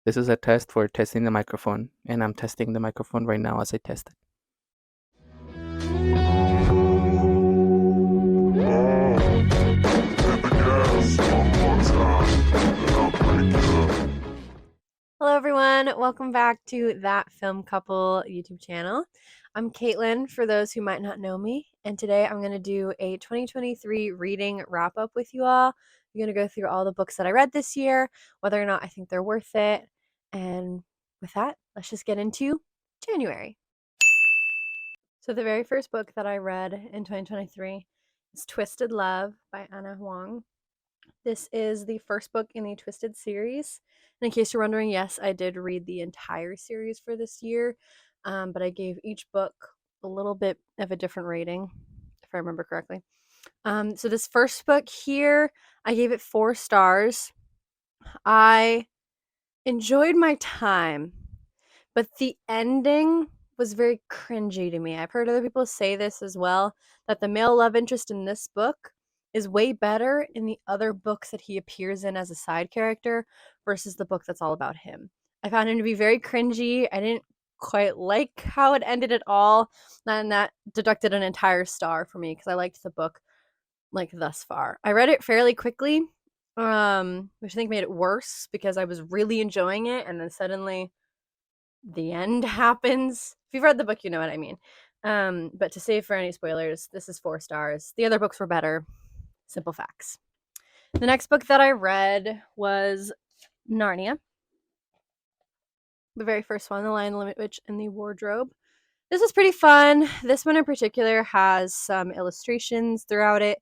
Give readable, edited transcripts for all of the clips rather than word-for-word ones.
This is a test for testing the microphone, and I'm testing the microphone right now as I test it. Hello everyone, welcome back to That Film Couple YouTube channel. I'm Caitlin, for those who might not know me, and today I'm going to do a 2023 reading wrap-up with you all. I'm going to go through all the books that I read this year, whether or not I think they're worth it, and with that, let's just get into January. So the very first book that I read in 2023 is Twisted Love by Anna Huang. This is the first book in the Twisted series. And in case you're wondering, yes, I did read the entire series for this year, but I gave each book a little bit of a different rating, if I remember correctly. So this first book here, I gave it 4 stars. I enjoyed my time, but the ending was very cringy to me. I've heard other people say this as well, that the male love interest in this book is way better in the other books that he appears in as a side character versus the book that's all about him. I found him to be very cringy. I didn't quite like how it ended at all, and that deducted an entire star for me because I liked the book like thus far. I read it fairly quickly, which I think made it worse because I was really enjoying it and then suddenly the end happens. If you've read the book, you know what I mean. But to save for any spoilers, this is 4 stars. The other books were better. Simple facts. The next book that I read was Narnia. The very first one, The Lion, the Limit Witch, and the Wardrobe. This was pretty fun. This one in particular has some illustrations throughout it,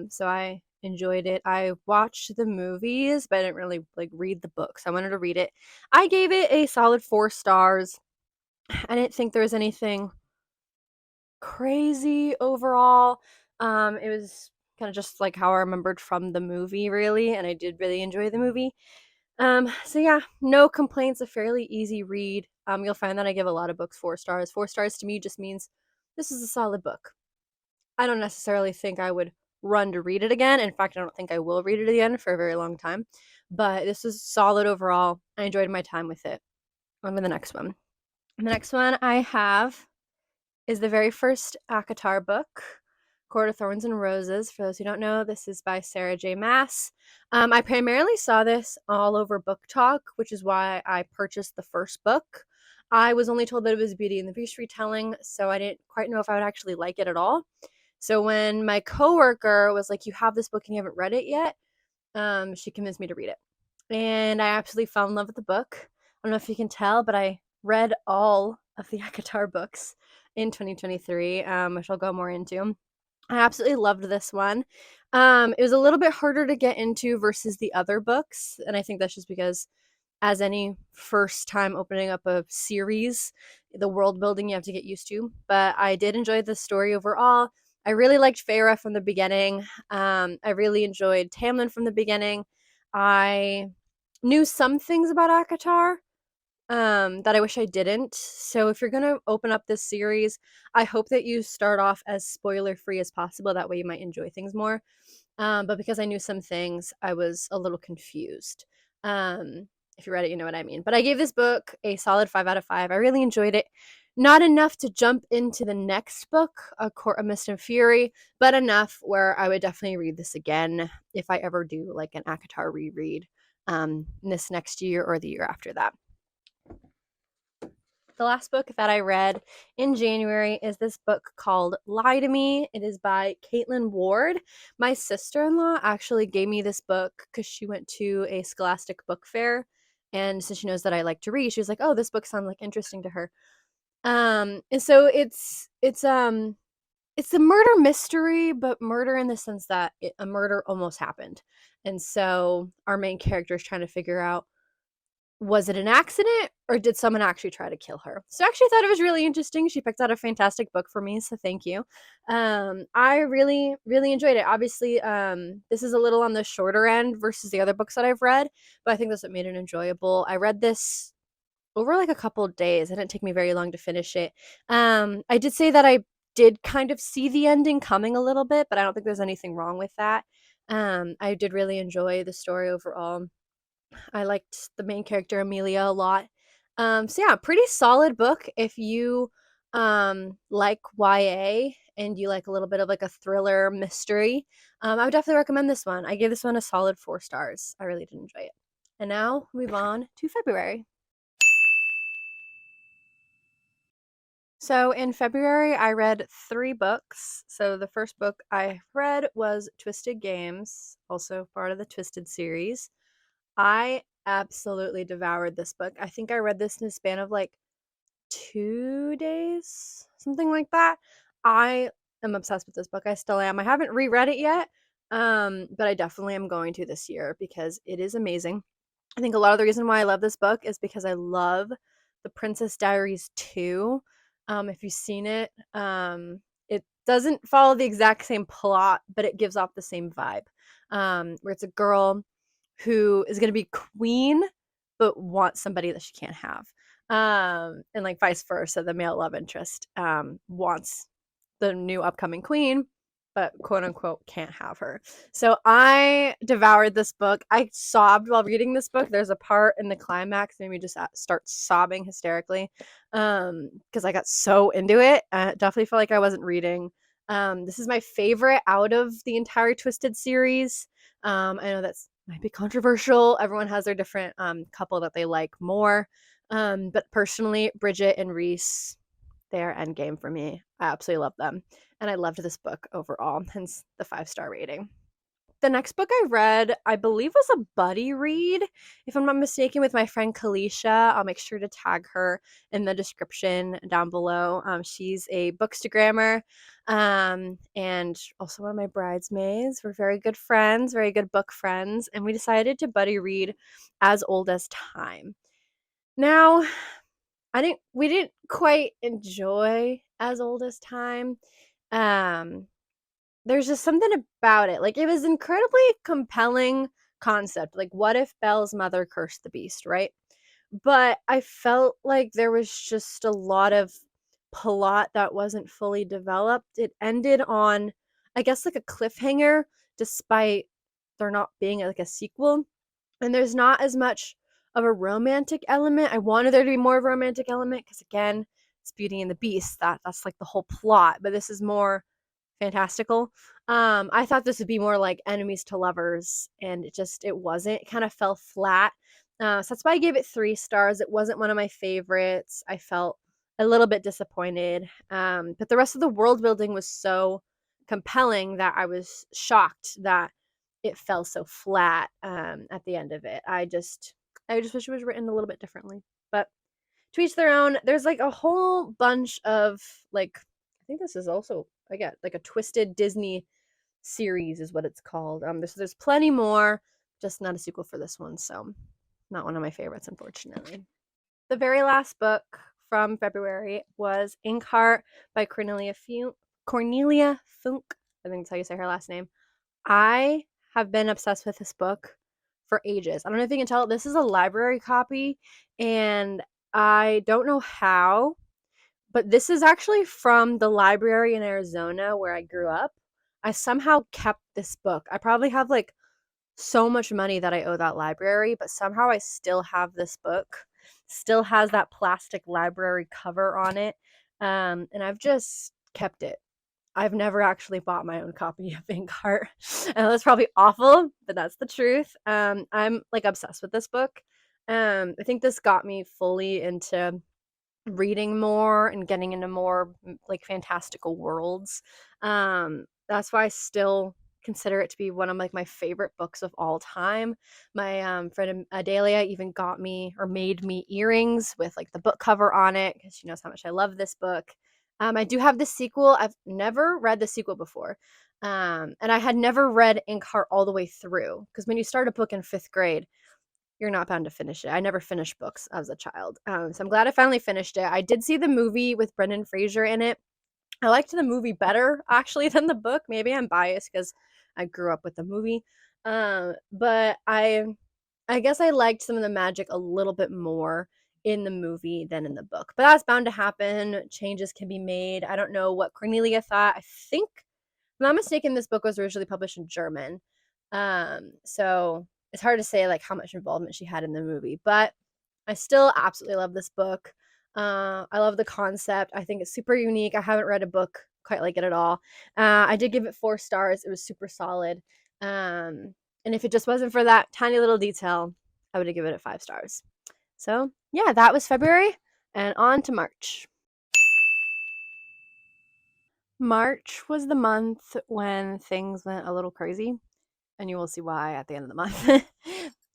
so I enjoyed it. I watched the movies, but I didn't really read the books. I wanted to read it. I gave it a solid 4 stars. I didn't think there was anything crazy overall. It was kind of just like how I remembered from the movie, really, and I did really enjoy the movie. So yeah, no complaints, a fairly easy read. You'll find that I give a lot of books 4 stars. 4 stars to me just means this is a solid book. I don't necessarily think I would run to read it again. In fact, I don't think I will read it again for a very long time. But this was solid overall. I enjoyed my time with it. On to the next one. The next one I have is the very first ACOTAR book, Court of Thorns and Roses. For those who don't know, this is by Sarah J. Maas. I primarily saw this all over booktok, which is why I purchased the first book. I was only told that it was Beauty and the Beast retelling, so I didn't quite know if I would actually like it at all. So when my coworker was like, "You have this book and you haven't read it yet," she convinced me to read it. And I absolutely fell in love with the book. I don't know if you can tell, but I read all of the ACOTAR books in 2023, which I'll go more into. I absolutely loved this one. It was a little bit harder to get into versus the other books, and I think that's just because, as any first time opening up a series, the world building you have to get used to. But I did enjoy the story overall. I really liked Feyre from the beginning. I really enjoyed Tamlin from the beginning. I knew some things about ACOTAR that I wish I didn't. So if you're gonna open up this series, I hope that you start off as spoiler free as possible. That way you might enjoy things more. But because I knew some things, I was a little confused. If you read it, you know what I mean. But I gave this book a solid 5 out of 5. I really enjoyed it. Not enough to jump into the next book, A Court of Mist and Fury, but enough where I would definitely read this again if I ever do like an ACOTAR reread this next year or the year after that. The last book that I read in January is this book called Lie to Me. It is by Caitlin Ward. My sister-in-law actually gave me this book because she went to a Scholastic book fair, and since she knows that I like to read, she was like, "Oh, this book sounds like interesting to her." And so it's a murder mystery, but murder in the sense that a murder almost happened, and so our main character is trying to figure out, was it an accident or did someone actually try to kill her? So I actually thought it was really interesting. She picked out a fantastic book for me, so thank you. I really, really enjoyed it. Obviously, this is a little on the shorter end versus the other books that I've read, but I think that's what made it enjoyable. I read this over like a couple of days. It didn't take me very long to finish it. I did say that I did kind of see the ending coming a little bit, but I don't think there's anything wrong with that. I did really enjoy the story overall. I liked the main character Amelia a lot. So yeah, pretty solid book if you like YA and you like a little bit of like a thriller mystery. I would definitely recommend this one. I gave this one a solid 4 stars. I really did enjoy it. And now move on to February. So in February, I read 3 books. So the first book I read was Twisted Games, also part of the Twisted series. I absolutely devoured this book. I think I read this in a span of like 2 days, something like that. I am obsessed with this book. I still am. I haven't reread it yet, but I definitely am going to this year because it is amazing. I think a lot of the reason why I love this book is because I love The Princess Diaries 2. If you've seen it, it doesn't follow the exact same plot, but it gives off the same vibe. Where it's a girl who is going to be queen, but wants somebody that she can't have. And like vice versa, the male love interest wants the new upcoming queen, but quote unquote can't have her. So I devoured this book. I sobbed while reading this book. There's a part in the climax that made me just start sobbing hysterically because I got so into it. I definitely felt like I wasn't reading. This is my favorite out of the entire Twisted series. I know that's might be controversial. Everyone has their different couple that they like more. But personally, Bridget and Reese, they are endgame for me. I absolutely love them. And I loved this book overall, hence the 5 star rating. The next book I read, I believe, was a buddy read, if I'm not mistaken, with my friend Kalisha. I'll make sure to tag her in the description down below. She's a bookstagrammer and also one of my bridesmaids. We're very good friends, very good book friends, and we decided to buddy read As Old as Time. Now, we didn't quite enjoy As Old as Time. Um, there's just something about it. Like, it was incredibly compelling concept. Like, what if Belle's mother cursed the beast, right? But I felt like there was just a lot of plot that wasn't fully developed. It ended on, I guess, like a cliffhanger, despite there not being like a sequel. And there's not as much of a romantic element. I wanted there to be more of a romantic element because, again, it's Beauty and the Beast. That's like the whole plot. But this is more fantastical. I thought this would be more like enemies to lovers, and it wasn't. It kind of fell flat. So that's why I gave it 3 stars. It wasn't one of my favorites. I felt a little bit disappointed. But the rest of the world building was so compelling that I was shocked that it fell so flat at the end of it. I just wish it was written a little bit differently. But to each their own. There's like a whole bunch of like I think this is also I get like a Twisted Disney series is what it's called. There's plenty more, just not a sequel for this one, so not one of my favorites, unfortunately. The very last book from February was Inkheart by Cornelia Funk. I think that's how you say her last name. I have been obsessed with this book for ages. I don't know if you can tell, this is a library copy, and I don't know how, but this is actually from the library in Arizona where I grew up. I somehow kept this book. I probably have like so much money that I owe that library, but somehow I still have this book. Still has that plastic library cover on it. And I've just kept it. I've never actually bought my own copy of Inkheart. And that's probably awful, but that's the truth. I'm like obsessed with this book. I think this got me fully into reading more and getting into more like fantastical worlds. That's why I still consider it to be one of like my favorite books of all time. My friend Adelia even got me or made me earrings with like the book cover on it because she knows how much I love this book. I do have the sequel. I've never read the sequel before. And I had never read Inkheart all the way through because when you start a book in 5th grade, you're not bound to finish it. I never finished books as a child. So I'm glad I finally finished it. I did see the movie with Brendan Fraser in it. I liked the movie better actually than the book. Maybe I'm biased because I grew up with the movie. But I guess I liked some of the magic a little bit more in the movie than in the book. But that's bound to happen. Changes can be made. I don't know what Cornelia thought. I think, if I'm not mistaken, this book was originally published in German. So it's hard to say like how much involvement she had in the movie, but I still absolutely love this book. I love the concept. I think it's super unique. I haven't read a book quite like it at all. I did give it 4 stars. It was super solid. And if it just wasn't for that tiny little detail, I would have given it 5 stars. So yeah, that was February, and on to March. March was the month when things went a little crazy, and you will see why at the end of the month.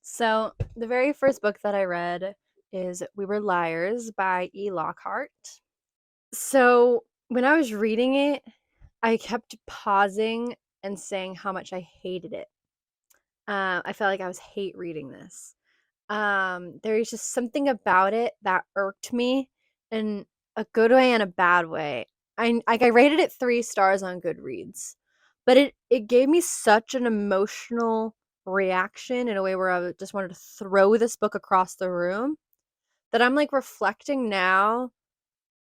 So, the very first book that I read is We Were Liars by E. Lockhart. So, when I was reading it, I kept pausing and saying how much I hated it. I felt like I was hate reading this. There's just something about it that irked me in a good way and a bad way. I rated it 3 stars on Goodreads, but it gave me such an emotional reaction in a way where just wanted to throw this book across the room that I'm like reflecting now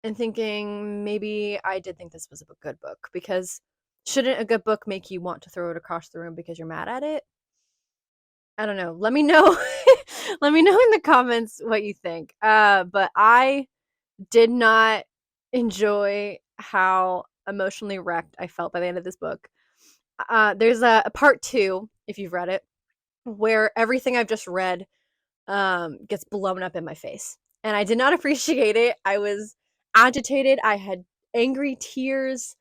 and thinking maybe I did think this was a good book, because shouldn't a good book make you want to throw it across the room because you're mad at it? I don't know. Let me know. Let me know in the comments what you think. But I did not enjoy how emotionally wrecked I felt by the end of this book. There's a part two, if you've read it, where everything I've just read gets blown up in my face, and I did not appreciate it. I was agitated. I had angry tears.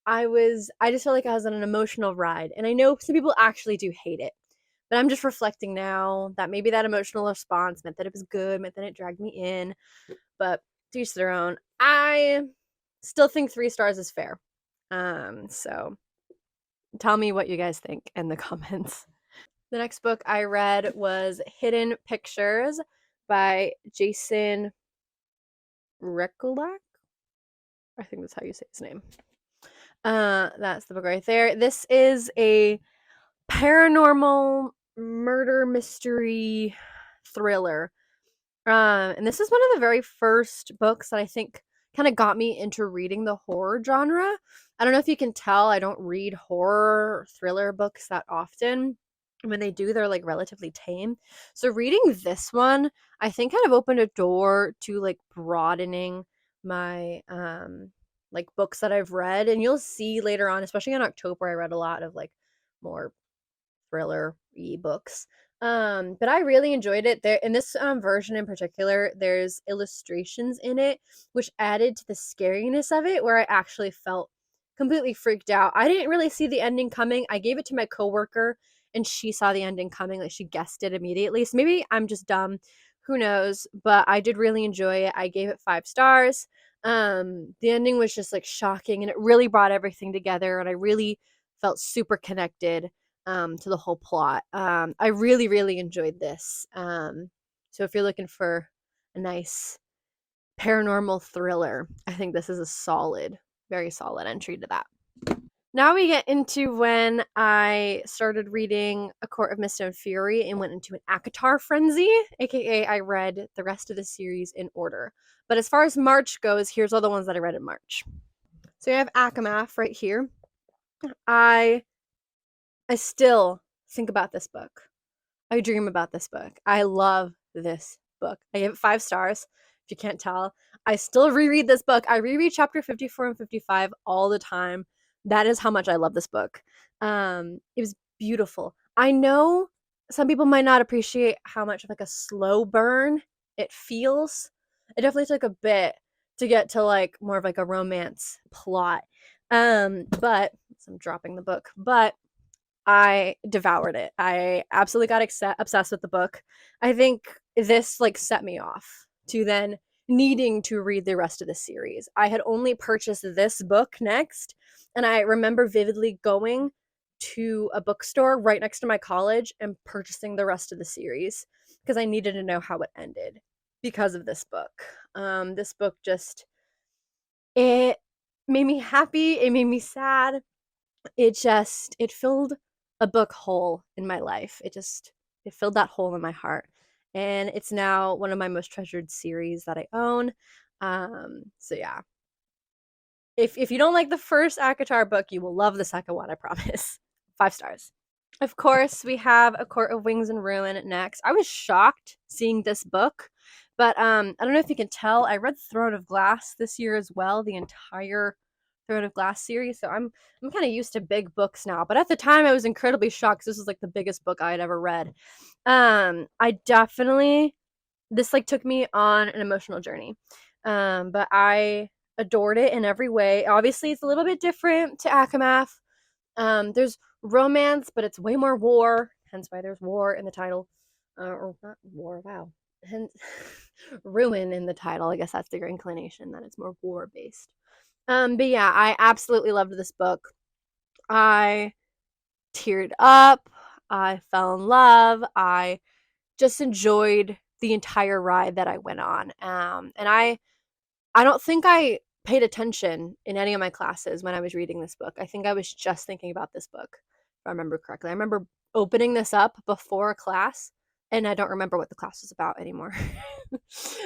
I just felt like I was on an emotional ride, and I know some people actually do hate it. But I'm just reflecting now that maybe that emotional response meant that it was good, meant that it dragged me in. But to each their own. I still think 3 stars is fair. So tell me what you guys think in the comments. The next book I read was Hidden Pictures by Jason Rekulak. I think that's how you say his name. That's the book right there. This is a paranormal murder mystery thriller. And this is one of the very first books that I think kind of got me into reading the horror genre. I don't know if you can tell, I don't read horror thriller books that often. When they do, they're like relatively tame. So reading this one, I think kind of opened a door to like broadening my like books that I've read. And you'll see later on, especially in October, I read a lot of like more thriller ebooks. But I really enjoyed it. There in this version in particular, there's illustrations in it, which added to the scariness of it, where I actually felt completely freaked out. I didn't really see the ending coming. I gave it to my coworker, and she saw the ending coming. Like she guessed it immediately. So maybe I'm just dumb. Who knows? But I did really enjoy it. I gave it 5 stars. The ending was just like shocking, and it really brought everything together, and I really felt super connected to the whole plot. I really, really enjoyed this. So if you're looking for a nice paranormal thriller, I think this is a solid, very solid entry to that. Now we get into when I started reading A Court of Mist and Fury and went into an ACOTAR frenzy, aka I read the rest of the series in order. But as far as March goes, here's all the ones that I read in March. So you have Akamath right here. I still think about this book. I dream about this book. I love this book. I give it 5 stars. If you can't tell, I still reread this book. I reread chapter 54 and 55 all the time. That is how much I love this book. It was beautiful. I know some people might not appreciate how much of like a slow burn it feels. It definitely took a bit to get to like more of like a romance plot. But so I'm dropping the book, but I devoured it. I absolutely got obsessed with the book. I think this like set me off to then needing to read the rest of the series. I had only purchased this book next, and I remember vividly going to a bookstore right next to my college and purchasing the rest of the series because I needed to know how it ended because of this book. This book just it made me happy, it made me sad, it filled a book hole in my life. It filled that hole in my heart, and it's now one of my most treasured series that I own. So yeah, if you don't like the first ACOTAR book, you will love the second one, I promise. 5 stars. Of course, we have A Court of Wings and Ruin next. I was shocked seeing this book, but I don't know if you can tell, I read Throne of Glass this year as well, the entire Throne of Glass series. So I'm kind of used to big books now, but at the time I was incredibly shocked because this was like the biggest book I had ever read. I definitely this like took me on an emotional journey. But I adored it in every way. Obviously, it's a little bit different to Akamath. There's romance, but it's way more war, hence why there's war in the title. Or not war, wow. Hence ruin in the title. I guess that's your inclination that it's more war based. But yeah, I absolutely loved this book. I teared up. I fell in love. I just enjoyed the entire ride that I went on. And I don't think I paid attention in any of my classes when I was reading this book. I think I was just thinking about this book, if I remember correctly. I remember opening this up before a class, and I don't remember what the class was about anymore.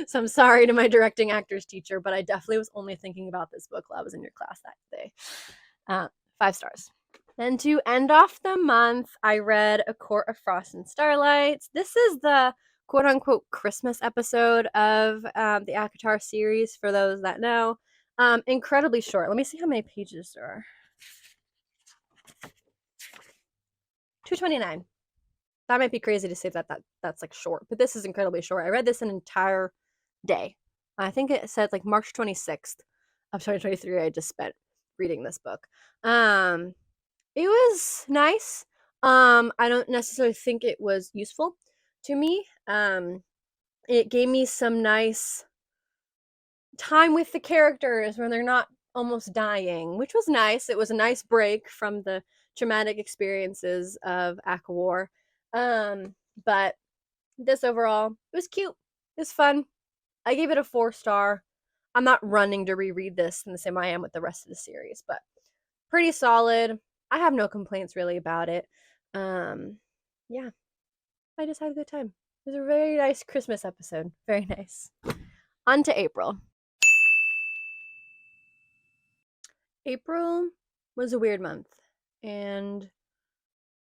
So I'm sorry to my directing actors teacher, but I definitely was only thinking about this book while I was in your class that day. 5 stars. Then to end off the month, I read A Court of Frost and Starlight. This is the quote unquote Christmas episode of the ACOTAR series, for those that know. Incredibly short. Let me see how many pages there are. 229. That might be crazy to say that's like short, but this is incredibly short. I read this an entire day. I think it said like March 26th of 2023 I just spent reading this book. It was nice. I don't necessarily think it was useful to me. It gave me some nice time with the characters when they're not almost dying, which was nice. It was a nice break from the traumatic experiences of ACOWAR. But this overall, it was cute. It was fun. I gave it a 4 star. I'm not running to reread this in the same way I am with the rest of the series, but pretty solid. I have no complaints really about it. Um, yeah, I just had a good time. It was a very nice Christmas episode. Very nice. On to April. April was a weird month, and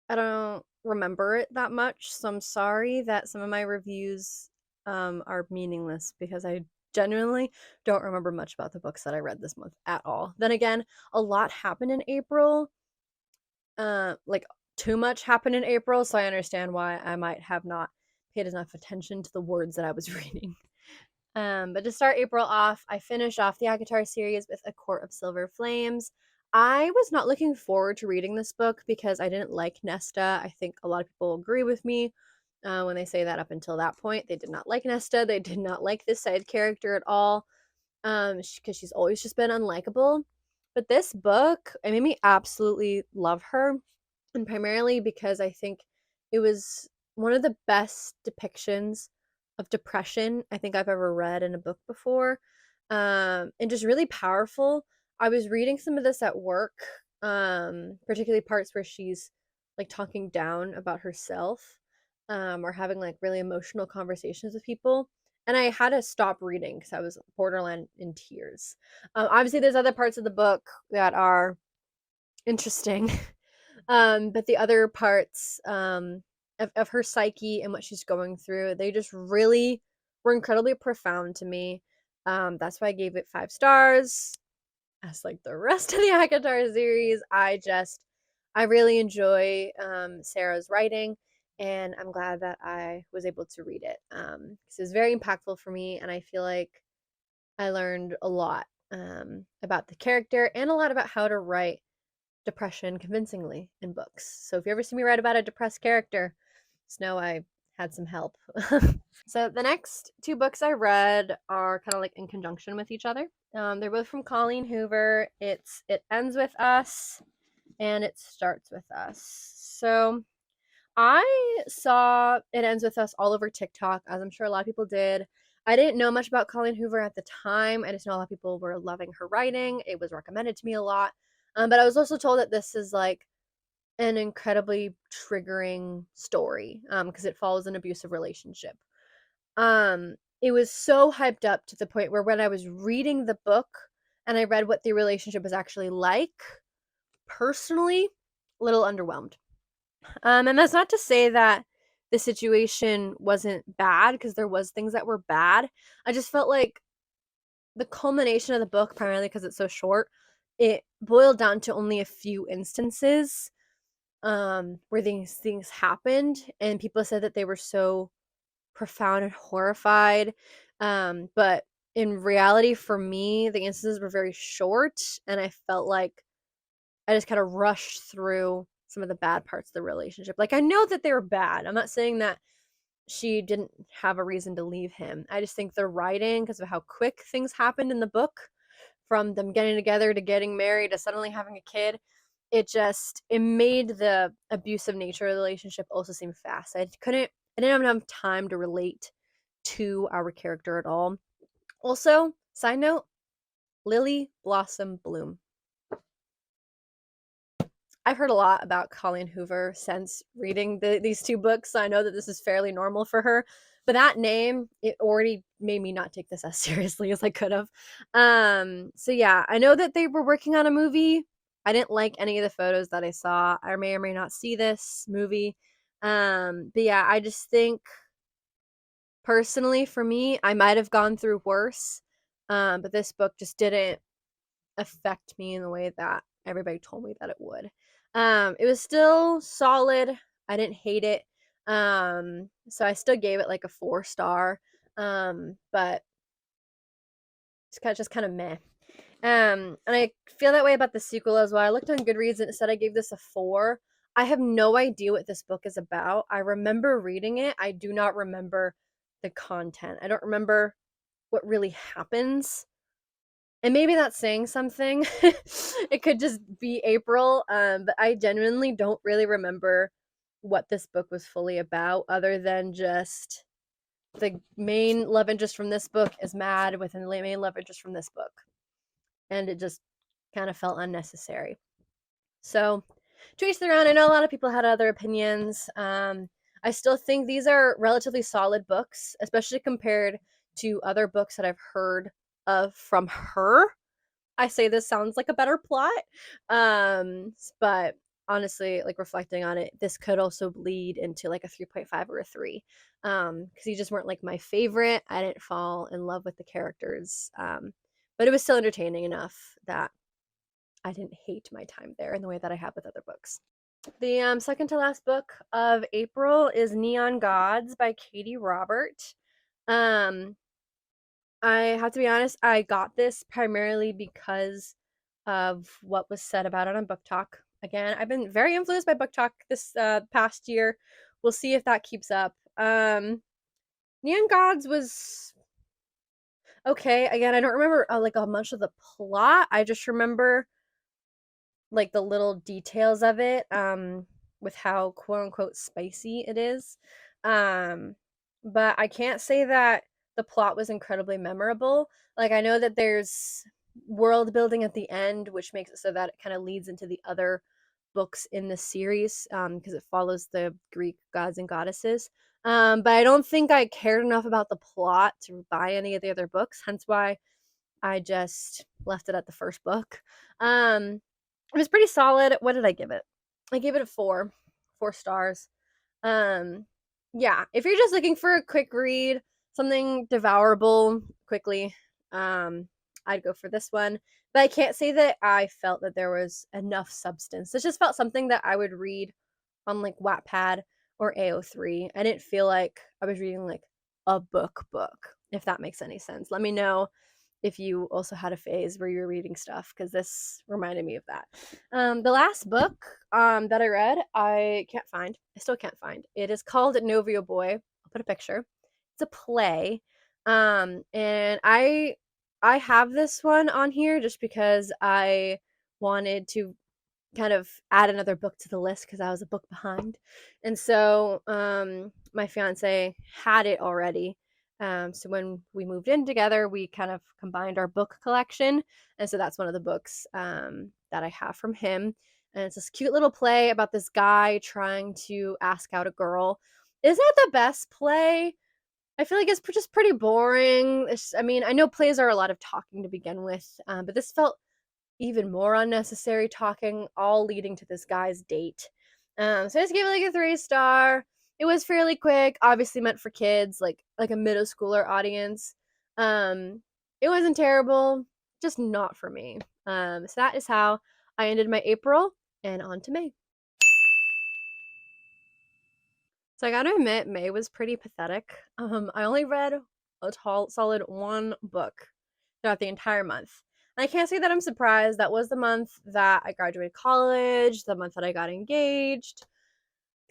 I don't remember it that much, so I'm sorry that some of my reviews are meaningless because I genuinely don't remember much about the books that I read this month at all. Then again, a lot happened in April. Like too much happened in April, so I understand why I might have not paid enough attention to the words that I was reading. But to start April off, I finished off the ACOTAR series with A Court of Silver Flames. I was not looking forward to reading this book because I didn't like Nesta. I think a lot of people agree with me when they say that up until that point. They did not like Nesta. They did not like this side character at all because she's always just been unlikable. But this book, it made me absolutely love her, and primarily because I think it was one of the best depictions of depression I think I've ever read in a book before. And just really powerful. I was reading some of this at work, particularly parts where she's like talking down about herself, or having like really emotional conversations with people. And I had to stop reading because I was borderline in tears. Obviously, there's other parts of the book that are interesting. But the other parts of her psyche and what she's going through, they just really were incredibly profound to me. That's why I gave it 5 stars. As like the rest of the ACOTAR series, I really enjoy Sarah's writing, and I'm glad that I was able to read it because it was very impactful for me, and I feel like I learned a lot about the character and a lot about how to write depression convincingly in books. So if you ever see me write about a depressed character, just know I had some help. So the next 2 books I read are kind of like in conjunction with each other. They're both from Colleen Hoover. It Ends With Us and It Starts With Us. So I saw It Ends With Us all over TikTok, as I'm sure a lot of people did. I didn't know much about Colleen Hoover at the time. I just know a lot of people were loving her writing. It was recommended to me a lot. But I was also told that this is like an incredibly triggering story because it follows an abusive relationship. It was so hyped up to the point where when I was reading the book and I read what the relationship was actually like, personally, a little underwhelmed. And that's not to say that the situation wasn't bad, because there was things that were bad. I just felt like the culmination of the book, primarily because it's so short, it boiled down to only a few instances where these things happened, and people said that they were so profound and horrified. But in reality, for me, the instances were very short, and I felt like I just kind of rushed through some of the bad parts of the relationship. Like, I know that they were bad. I'm not saying that she didn't have a reason to leave him. I just think the writing, because of how quick things happened in the book, from them getting together to getting married to suddenly having a kid, it made the abusive nature of the relationship also seem fast. I didn't have enough time to relate to our character at all. Also, side note, Lily Blossom Bloom. I've heard a lot about Colleen Hoover since reading these two books, so I know that this is fairly normal for her. But that name, it already made me not take this as seriously as I could have. So yeah, I know that they were working on a movie. I didn't like any of the photos that I saw. I may or may not see this movie. But yeah, I just think personally for me, I might have gone through worse. But this book just didn't affect me in the way that everybody told me that it would. It was still solid. I didn't hate it. So I still gave it like a 4 star. But it's just kind of meh. And I feel that way about the sequel as well. I looked on Goodreads and it said I gave this a 4. I have no idea what this book is about. I remember reading it. I do not remember the content. I don't remember what really happens, and maybe that's saying something. It could just be April, but I genuinely don't really remember what this book was fully about, other than just the main love interest from this book is mad with the main love interest from this book, and it just kind of felt unnecessary. So, to each their own. I know a lot of people had other opinions. I still think these are relatively solid books, especially compared to other books that I've heard of from her. I say this sounds like a better plot. But honestly, like reflecting on it, this could also bleed into like a 3.5 or a 3. Because you just weren't like my favorite. I didn't fall in love with the characters. But it was still entertaining enough that I didn't hate my time there in the way that I have with other books. The second to last book of April is Neon Gods by Katie Robert. Um, I have to be honest, I got this primarily because of what was said about it on booktok. Again, I've been very influenced by booktok this past year. We'll see if that keeps up. Neon Gods was okay. Again, I don't remember like a much of the plot. I just remember like the little details of it, with how quote unquote spicy it is. Um, but I can't say that the plot was incredibly memorable. Like, I know that there's world building at the end, which makes it so that it kind of leads into the other books in the series, because it follows the Greek gods and goddesses. But I don't think I cared enough about the plot to buy any of the other books, hence why I just left it at the first book. Um, it was pretty solid. What did I give it? I gave it a 4 stars. Um, yeah, if you're just looking for a quick read, something devourable quickly, I'd go for this one. But I can't say that I felt that there was enough substance. It just felt something that I would read on like Wattpad or AO3. I didn't feel like I was reading like a book, if that makes any sense. Let me know if you also had a phase where you were reading stuff, because this reminded me of that. The last book that I read, I can't find. I still can't find. It is called Novio Boy. I'll put a picture. It's a play, and I have this one on here just because I wanted to kind of add another book to the list because I was a book behind. And so my fiance had it already. So when we moved in together, we kind of combined our book collection. And so that's one of the books that I have from him. And it's this cute little play about this guy trying to ask out a girl. Isn't it the best play? I feel like it's just pretty boring. I mean, I know plays are a lot of talking to begin with, but this felt even more unnecessary talking, all leading to this guy's date. So I just gave it like a 3 star. It was fairly quick, obviously meant for kids, like a middle schooler audience. Um, it wasn't terrible, just not for me. So that is how I ended my April and on to May. So I gotta admit, May was pretty pathetic. I only read a solid one book throughout the entire month. And I can't say that I'm surprised. That was the month that I graduated college, the month that I got engaged.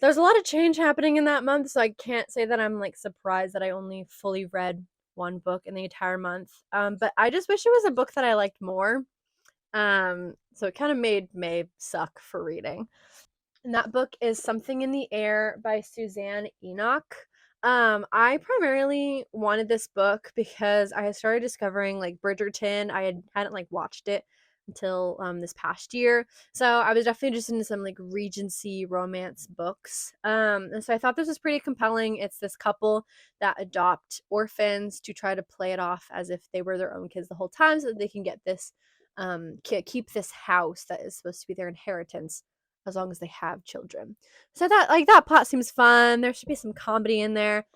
There's a lot of change happening in that month, so I can't say that I'm like surprised that I only fully read one book in the entire month. But I just wish it was a book that I liked more. So it kind of made May suck for reading. And that book is Something in the Air by Suzanne Enoch. I primarily wanted this book because I had started discovering like Bridgerton. Hadn't like watched it until this past year. So I was definitely interested in some like Regency romance books. And so I thought this was pretty compelling. It's this couple that adopt orphans to try to play it off as if they were their own kids the whole time so that they can get this keep this house that is supposed to be their inheritance as long as they have children. So that plot seems fun. There should be some comedy in there.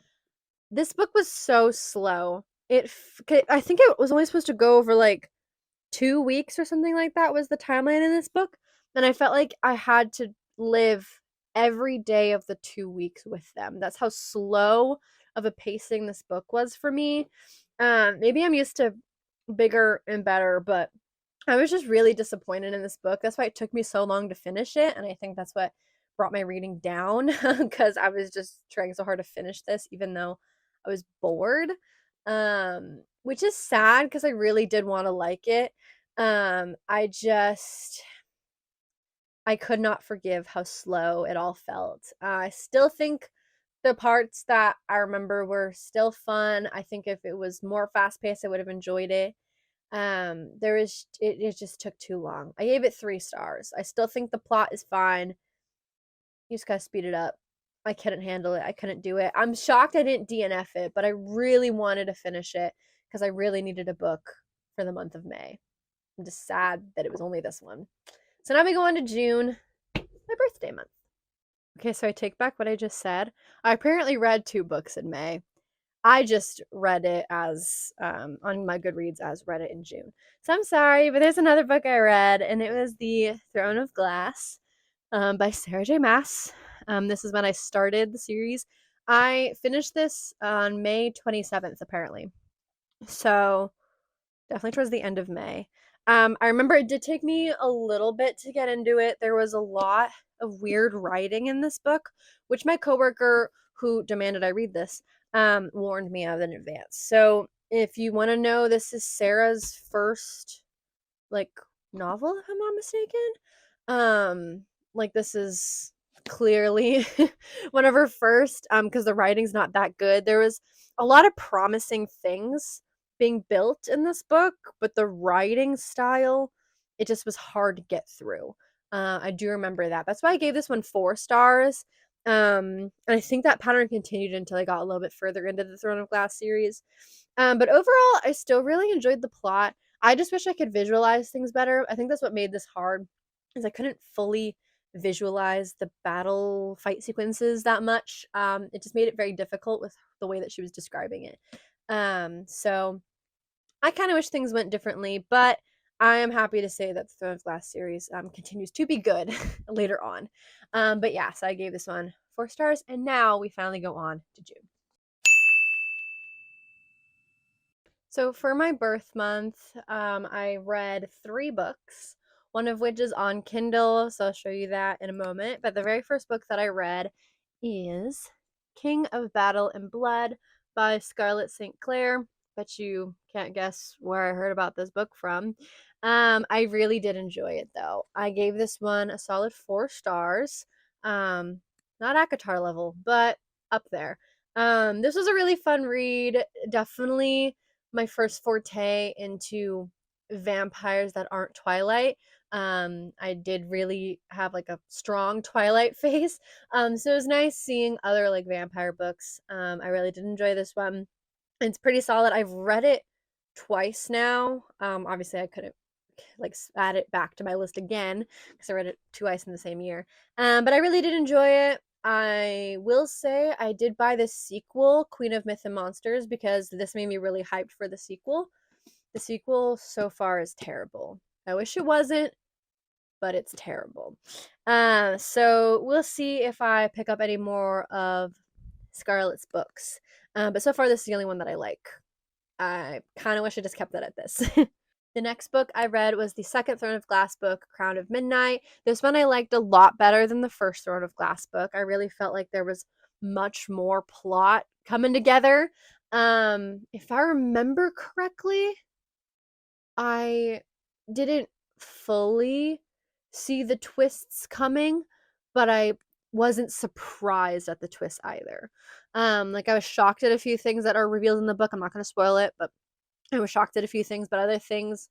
This book was so slow. I think it was only supposed to go over like 2 weeks or something like that was the timeline in this book, and I felt like I had to live every day of the 2 weeks with them. That's how slow of a pacing this book was for me. Maybe I'm used to bigger and better, but I was just really disappointed in this book. That's why it took me so long to finish it, and I think that's what brought my reading down because I was just trying so hard to finish this even though I was bored. Which is sad because I really did want to like it. I could not forgive how slow it all felt. I still think the parts that I remember were still fun. I think if it was more fast paced, I would have enjoyed it. It just took too long. I gave it 3 stars. I still think the plot is fine. You just gotta speed it up. I couldn't handle it. I couldn't do it. I'm shocked I didn't DNF it, but I really wanted to finish it because I really needed a book for the month of May. I'm just sad that it was only this one. So now we go on to June, my birthday month. Okay, so I take back what I just said. I apparently read 2 books in May. I just read it as on my Goodreads as read it in June. So I'm sorry, but there's another book I read, and it was The Throne of Glass by Sarah J. Maas. This is when I started the series. I finished this on May 27th, apparently. So definitely towards the end of May. I remember it did take me a little bit to get into it. There was a lot of weird writing in this book, which my coworker who demanded I read this warned me of in advance. So if you want to know, this is Sarah's first like novel, if I'm not mistaken. Like this is clearly one of her first because the writing's not that good. There was a lot of promising things being built in this book, but the writing style, it just was hard to get through. I do remember that. That's why I gave this one 4 stars. And I think that pattern continued until I got a little bit further into the Throne of Glass series. But overall, I still really enjoyed the plot. I just wish I could visualize things better. I think that's what made this hard, is I couldn't fully visualize the battle fight sequences that much. It just made it very difficult with the way that she was describing it. So I kind of wish things went differently, but I am happy to say that the Throne of Glass series continues to be good later on. But yeah, so I gave this one 4 stars, and now we finally go on to June. So for my birth month, I read 3 books, one of which is on Kindle, so I'll show you that in a moment. But the very first book that I read is King of Battle and Blood by Scarlett St. Clair. Bet you can't guess where I heard about this book from. I really did enjoy it though. I gave this one a solid 4 stars. Not ACOTAR level, but up there. This was a really fun read. Definitely my first forte into vampires that aren't Twilight. I did really have like a strong Twilight phase. So it was nice seeing other like vampire books. I really did enjoy this one. It's pretty solid. I've read it twice now. Obviously I couldn't add it back to my list again because I read it twice in the same year. But I really did enjoy it. I will say I did buy the sequel, Queen of Myth and Monsters, because this made me really hyped for the sequel. The sequel so far is terrible. I wish it wasn't, but it's terrible. So we'll see if I pick up any more of Scarlett's books. But so far, this is the only one that I like. I kind of wish I just kept it at this. The next book I read was the second Throne of Glass book, Crown of Midnight. This one I liked a lot better than the first Throne of Glass book. I really felt like there was much more plot coming together. If I remember correctly, I didn't fully see the twists coming, but I wasn't surprised at the twist either. Like I was shocked at a few things that are revealed in the book. I'm not going to spoil it, but I was shocked at a few things, but other things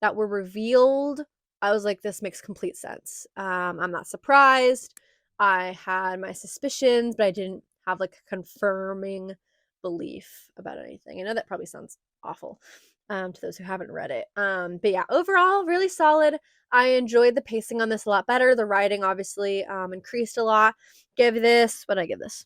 that were revealed, I was like, this makes complete sense. I'm not surprised. I had my suspicions, but I didn't have like a confirming belief about anything. I know that probably sounds awful to those who haven't read it. But yeah, overall, really solid. I enjoyed the pacing on this a lot better. The writing obviously increased a lot. What did I give this?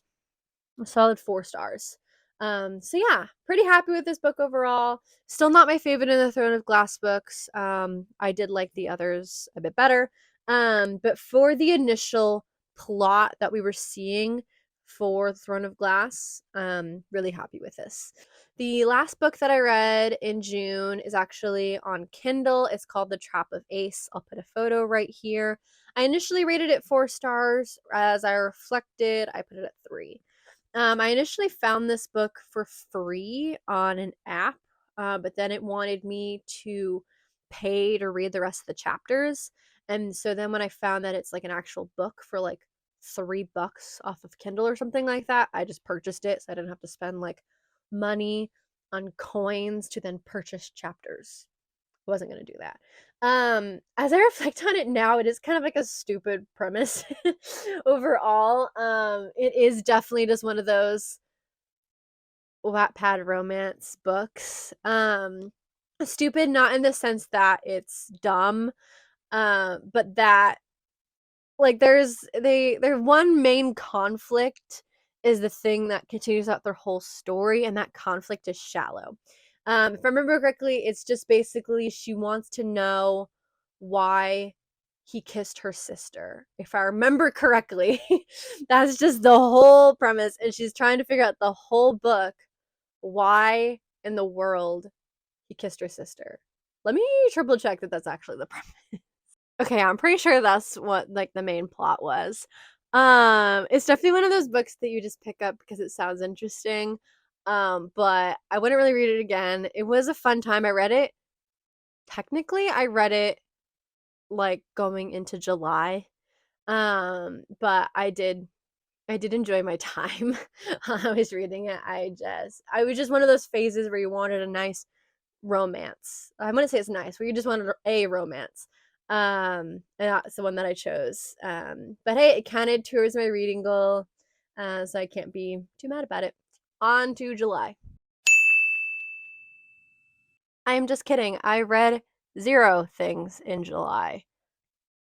A solid 4 stars. So yeah, pretty happy with this book overall. Still not my favorite in the Throne of Glass books. I did like the others a bit better. But for the initial plot that we were seeing for Throne of Glass, really happy with this. The last book that I read in June is actually on Kindle. It's called The Trap of Ace. I'll put a photo right here. I initially rated it 4 stars. As I reflected, I put it at 3. I initially found this book for free on an app, but then it wanted me to pay to read the rest of the chapters. And so then when I found that it's like an actual book for like $3 off of Kindle or something like that, I just purchased it so I didn't have to spend like money on coins to then purchase chapters. I wasn't going to do that. As I reflect on it now, it is kind of like a stupid premise overall. It is definitely just one of those Wattpad romance books. Stupid, not in the sense that it's dumb, but that like their one main conflict is the thing that continues out their whole story, and that conflict is shallow. If I remember correctly, it's just basically she wants to know why he kissed her sister. If I remember correctly, that's just the whole premise, and she's trying to figure out the whole book why in the world he kissed her sister. Let me triple check that that's actually the premise. Okay, I'm pretty sure that's what like the main plot was. It's definitely one of those books that you just pick up because it sounds interesting. But I wouldn't really read it again. It was a fun time. I read it. Technically, I read it like going into July. But I did enjoy my time. I was reading it. I was just one of those phases where you wanted a nice romance. I want to say it's nice, where you just wanted a romance. And that's the one that I chose. But hey, it counted towards my reading goal, so I can't be too mad about it. On to July. I am just kidding. I read 0 things in July.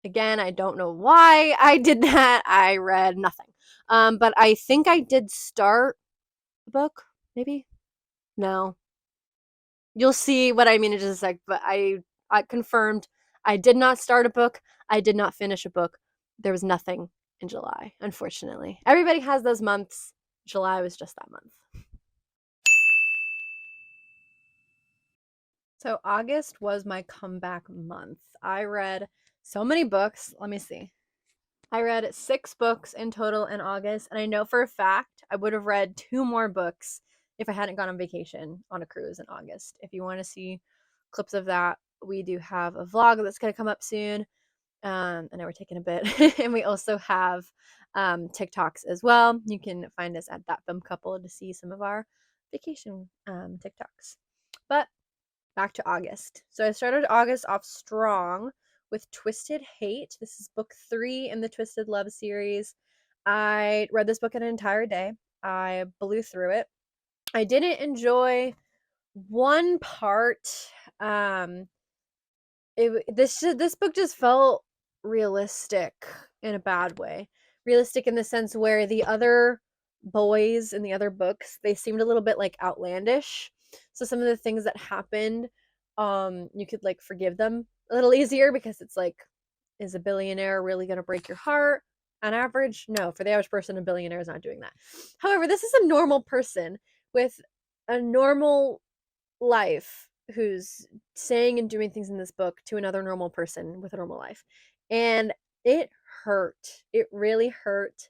Again, I don't know why I did that. I read nothing. But I think I did start a book, maybe? No. You'll see what I mean in just a sec, but I confirmed I did not start a book. I did not finish a book. There was nothing in July, unfortunately. Everybody has those months. July was just that month. So August was my comeback month. I read so many books. Let me see. I read 6 books in total in August, and I know for a fact I would have read 2 more books if I hadn't gone on vacation on a cruise in August. If you want to see clips of that, we do have a vlog that's going to come up soon. I know we're taking a bit, and we also have TikToks as well. You can find us at That Film Couple to see some of our vacation TikToks. But back to August. So I started August off strong with Twisted Hate. This is book 3 in the Twisted Love series. I read this book in an entire day. I blew through it. I didn't enjoy one part. This book just felt realistic in a bad way. Realistic in the sense where the other boys in the other books, they seemed a little bit like outlandish. So some of the things that happened, you could like forgive them a little easier because it's like, is a billionaire really going to break your heart? On average, no. For the average person, a billionaire is not doing that. However, this is a normal person with a normal life who's saying and doing things in this book to another normal person with a normal life. And it hurt. It really hurt.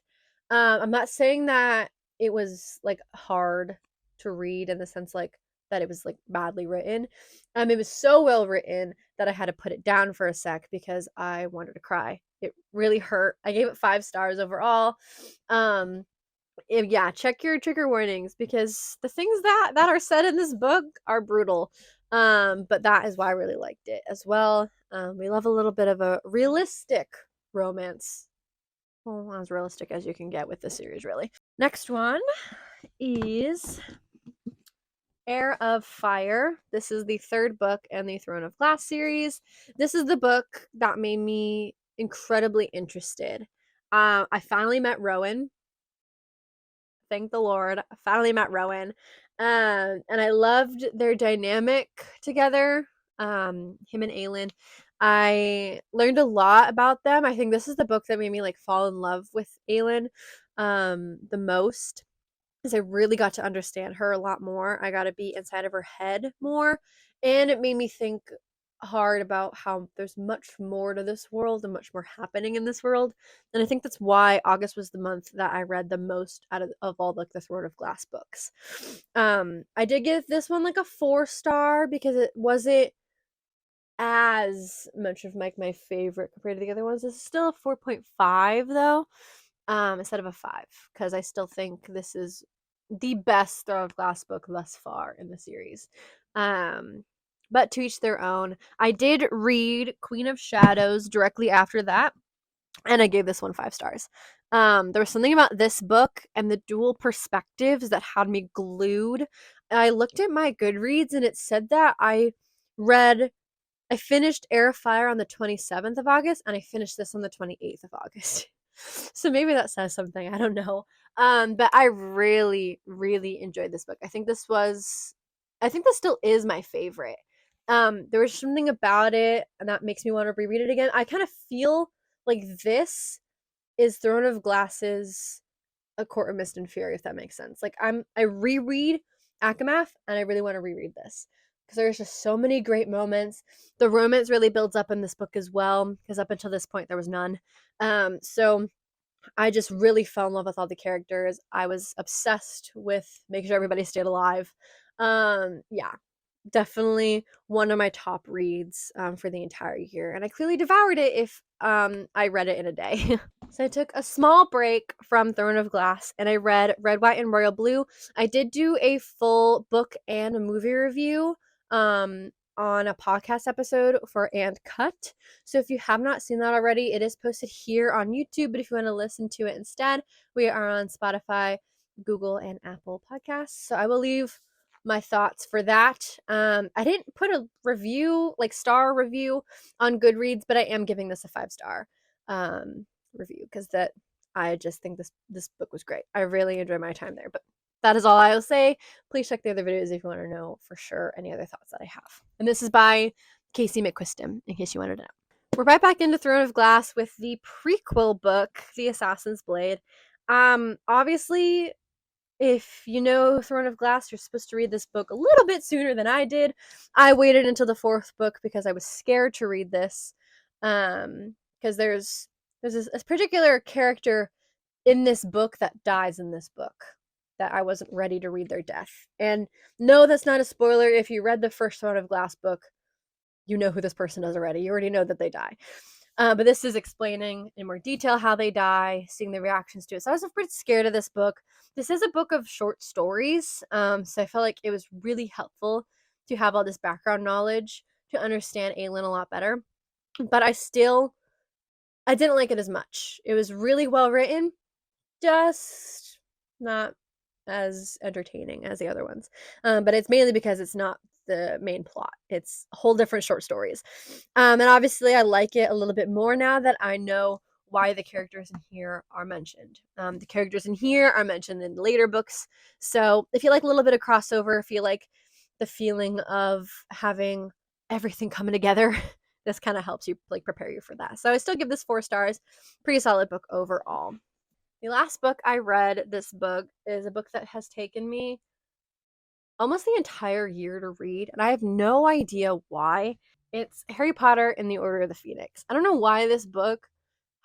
I'm not saying that it was like hard to read in the sense like that it was like badly written. It was so well written that I had to put it down for a sec because I wanted to cry. It really hurt. I gave it 5 stars overall. Yeah, check your trigger warnings because the things that are said in this book are brutal. But that is why I really liked it as well. We love a little bit of a realistic romance. Well, as realistic as you can get with this series, really. Next one is Heir of Fire. This is the third book in the Throne of Glass series. This is the book that made me incredibly interested. I finally met Rowan. Thank the Lord. I finally met Rowan. And I loved their dynamic together. Him and Aelin. I learned a lot about them. I think this is the book that made me like fall in love with Aelin the most. Because I really got to understand her a lot more. I got to be inside of her head more. And it made me think hard about how there's much more to this world and much more happening in this world. And I think that's why August was the month that I read the most out of all like the Throne of Glass books. I did give this one like a 4 star because it wasn't as much of like my favorite compared to the other ones. This is still a 4.5 though, instead of a 5, because I still think this is the best Throne of Glass book thus far in the series. But to each their own. I did read Queen of Shadows directly after that, and I gave this one 5 stars. There was something about this book and the dual perspectives that had me glued. I looked at my Goodreads and it said that I finished Air of Fire on the 27th of August, and I finished this on the 28th of August. So maybe that says something. I don't know. But I really, really enjoyed this book. I think this still is my favorite. There was something about it, and that makes me want to reread it again. I kind of feel like this is Throne of Glass's A Court of Mist and Fury, if that makes sense. Like I reread Akamath, and I really want to reread this because there's just so many great moments. The romance really builds up in this book as well, because up until this point there was none. So I just really fell in love with all the characters. I was obsessed with making sure everybody stayed alive. Yeah, definitely one of my top reads for the entire year, and I clearly devoured it if I read it in a day. So I took a small break from Throne of Glass and I read Red, White, and Royal Blue. I did do a full book and a movie review on a podcast episode for And Cut. So if you have not seen that already, it is posted here on YouTube. But if you want to listen to it instead, we are on Spotify, Google, and Apple Podcasts. So I will leave my thoughts for that. I didn't put a review, like star review, on Goodreads, but I am giving this a 5 star review because that I just think this book was great. I really enjoyed my time there. But that is all I will say. Please check the other videos if you want to know for sure any other thoughts that I have. And this is by Casey McQuiston, in case you wanted to know. We're right back into Throne of Glass with the prequel book, The Assassin's Blade. Obviously, if you know Throne of Glass, you're supposed to read this book a little bit sooner than I did. I waited until the 4th book because I was scared to read this. Because there's a particular character in this book that dies in this book that I wasn't ready to read their death. And no, that's not a spoiler. If you read the first Throne of Glass book, you know who this person is already. You already know that they die. But this is explaining in more detail how they die, seeing the reactions to it. So I was pretty scared of this book. This is a book of short stories. So I felt like it was really helpful to have all this background knowledge to understand Aelin a lot better. But I didn't like it as much. It was really well written, just not as entertaining as the other ones. But it's mainly because it's not the main plot. It's whole different short stories. And obviously, I like it a little bit more now that I know why the characters in here are mentioned. The characters in here are mentioned in later books. So if you like a little bit of crossover, if you like the feeling of having everything coming together, this kind of helps you like prepare you for that. So I still give this 4 stars. Pretty solid book overall. The last book I read this book is a book that has taken me almost the entire year to read, and I have no idea why. It's Harry Potter and the Order of the Phoenix. I don't know why this book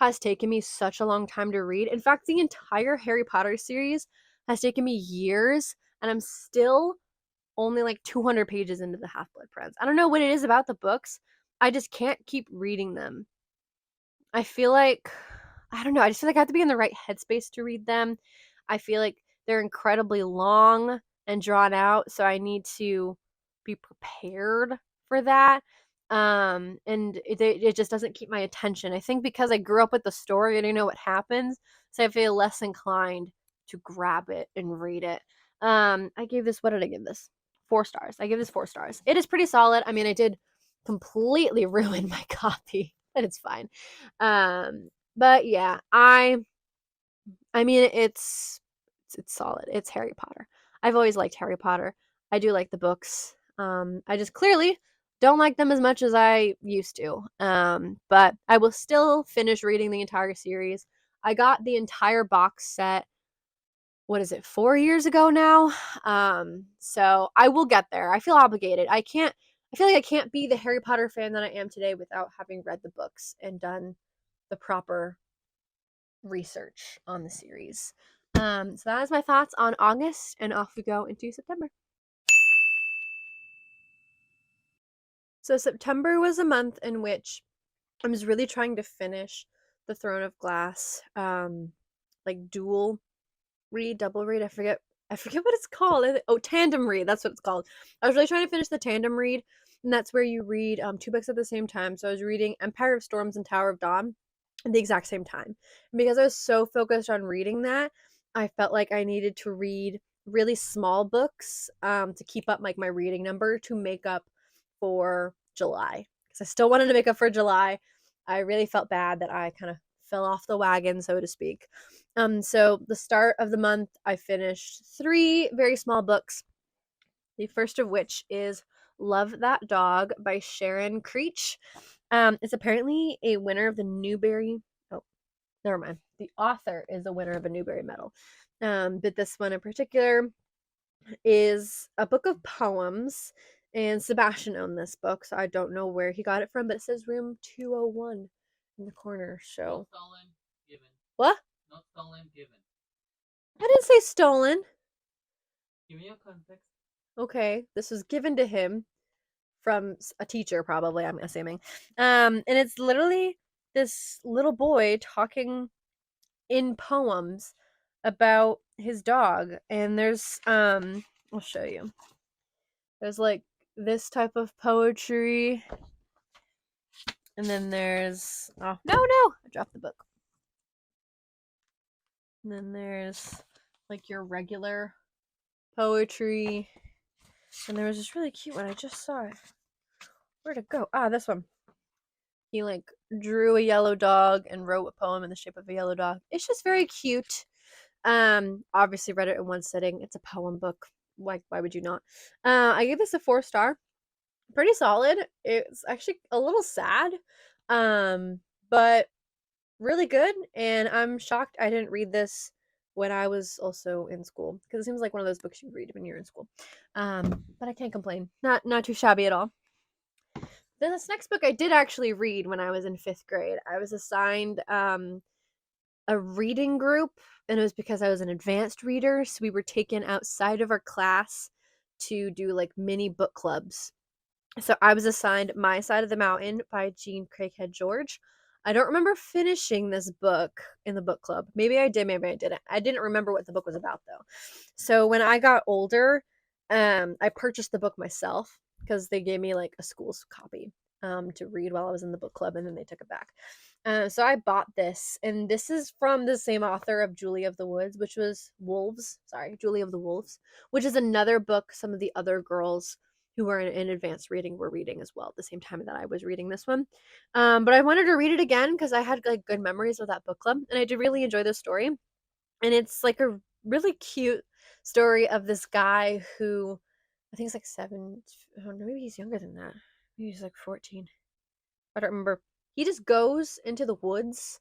has taken me such a long time to read. In fact, the entire Harry Potter series has taken me years, and I'm still only like 200 pages into the Half Blood Prince. I don't know what it is about the books. I just can't keep reading them. I feel like I don't know, I just feel like I have to be in the right headspace to read them. I feel like they're incredibly long and drawn out, so I need to be prepared for that. And it just doesn't keep my attention. I think because I grew up with the story and I know what happens, so I feel less inclined to grab it and read it. I gave this, what did I give this? 4 stars. I give this 4 stars. It is pretty solid. I mean, I did completely ruin my copy, but it's fine. But yeah, I mean it's solid. It's Harry Potter. I've always liked Harry Potter. I do like the books. I just clearly don't like them as much as I used to. But I will still finish reading the entire series. I got the entire box set, what is it, 4 years ago now? So I will get there. I feel obligated. I feel like I can't be the Harry Potter fan that I am today without having read the books and done the proper research on the series. So that is my thoughts on August, and off we go into September. So September was a month in which I was really trying to finish the Throne of Glass, like dual read, double read. I forget what it's called. Oh, tandem read. That's what it's called. I was really trying to finish the tandem read, and that's where you read 2 books at the same time. So I was reading Empire of Storms and Tower of Dawn at the exact same time. And because I was so focused on reading that, I felt like I needed to read really small books to keep up like my reading number to make up for July. Because I still wanted to make up for July. I really felt bad that I kind of fell off the wagon, so to speak. So the start of the month, I finished 3 very small books. The first of which is Love That Dog by Sharon Creech. It's apparently a winner of the Newbery. Oh, never mind. The author is a winner of a Newbery Medal. But this one in particular is a book of poems, and Sebastian owned this book, so I don't know where he got it from, but it says room 201 in the corner. So No stolen, given. What? Not stolen, given. I didn't say stolen. Give me a context. Okay, this was given to him from a teacher, probably, I'm assuming. And it's literally this little boy talking in poems about his dog. And there's I'll show you. There's like this type of poetry. And then there's no, I dropped the book. And then there's like your regular poetry. And there was this really cute one. I just saw it. Where'd it go? Ah, this one. He like drew a yellow dog and wrote a poem in the shape of a yellow dog. It's just very cute. Obviously read it in one sitting. It's a poem book. Why would you not? I gave this a 4 star. Pretty solid. It's actually a little sad. But really good, and I'm shocked I didn't read this when I was also in school, because it seems like one of those books you read when you're in school. But I can't complain. Not too shabby at all. Then this next book I did actually read when I was in 5th grade. I was assigned a reading group, and it was because I was an advanced reader, so we were taken outside of our class to do like mini book clubs. So I was assigned My Side of the Mountain by Jean Craighead George. I don't remember finishing this book in the book club. Maybe I did, maybe I didn't. I didn't remember what the book was about though. So when I got older, I purchased the book myself because they gave me like a school's copy to read while I was in the book club, and then they took it back. So I bought this, and this is from the same author of Julie of the Woods, which was Wolves. Sorry, Julie of the Wolves, which is another book some of the other girls who were in advanced reading were reading as well at the same time that I was reading this one. But I wanted to read it again because I had like good memories of that book club, and I did really enjoy the story. And it's like a really cute story of this guy who I think he's like seven. I don't know, maybe he's younger than that. Maybe he's like 14. I don't remember. He just goes into the woods,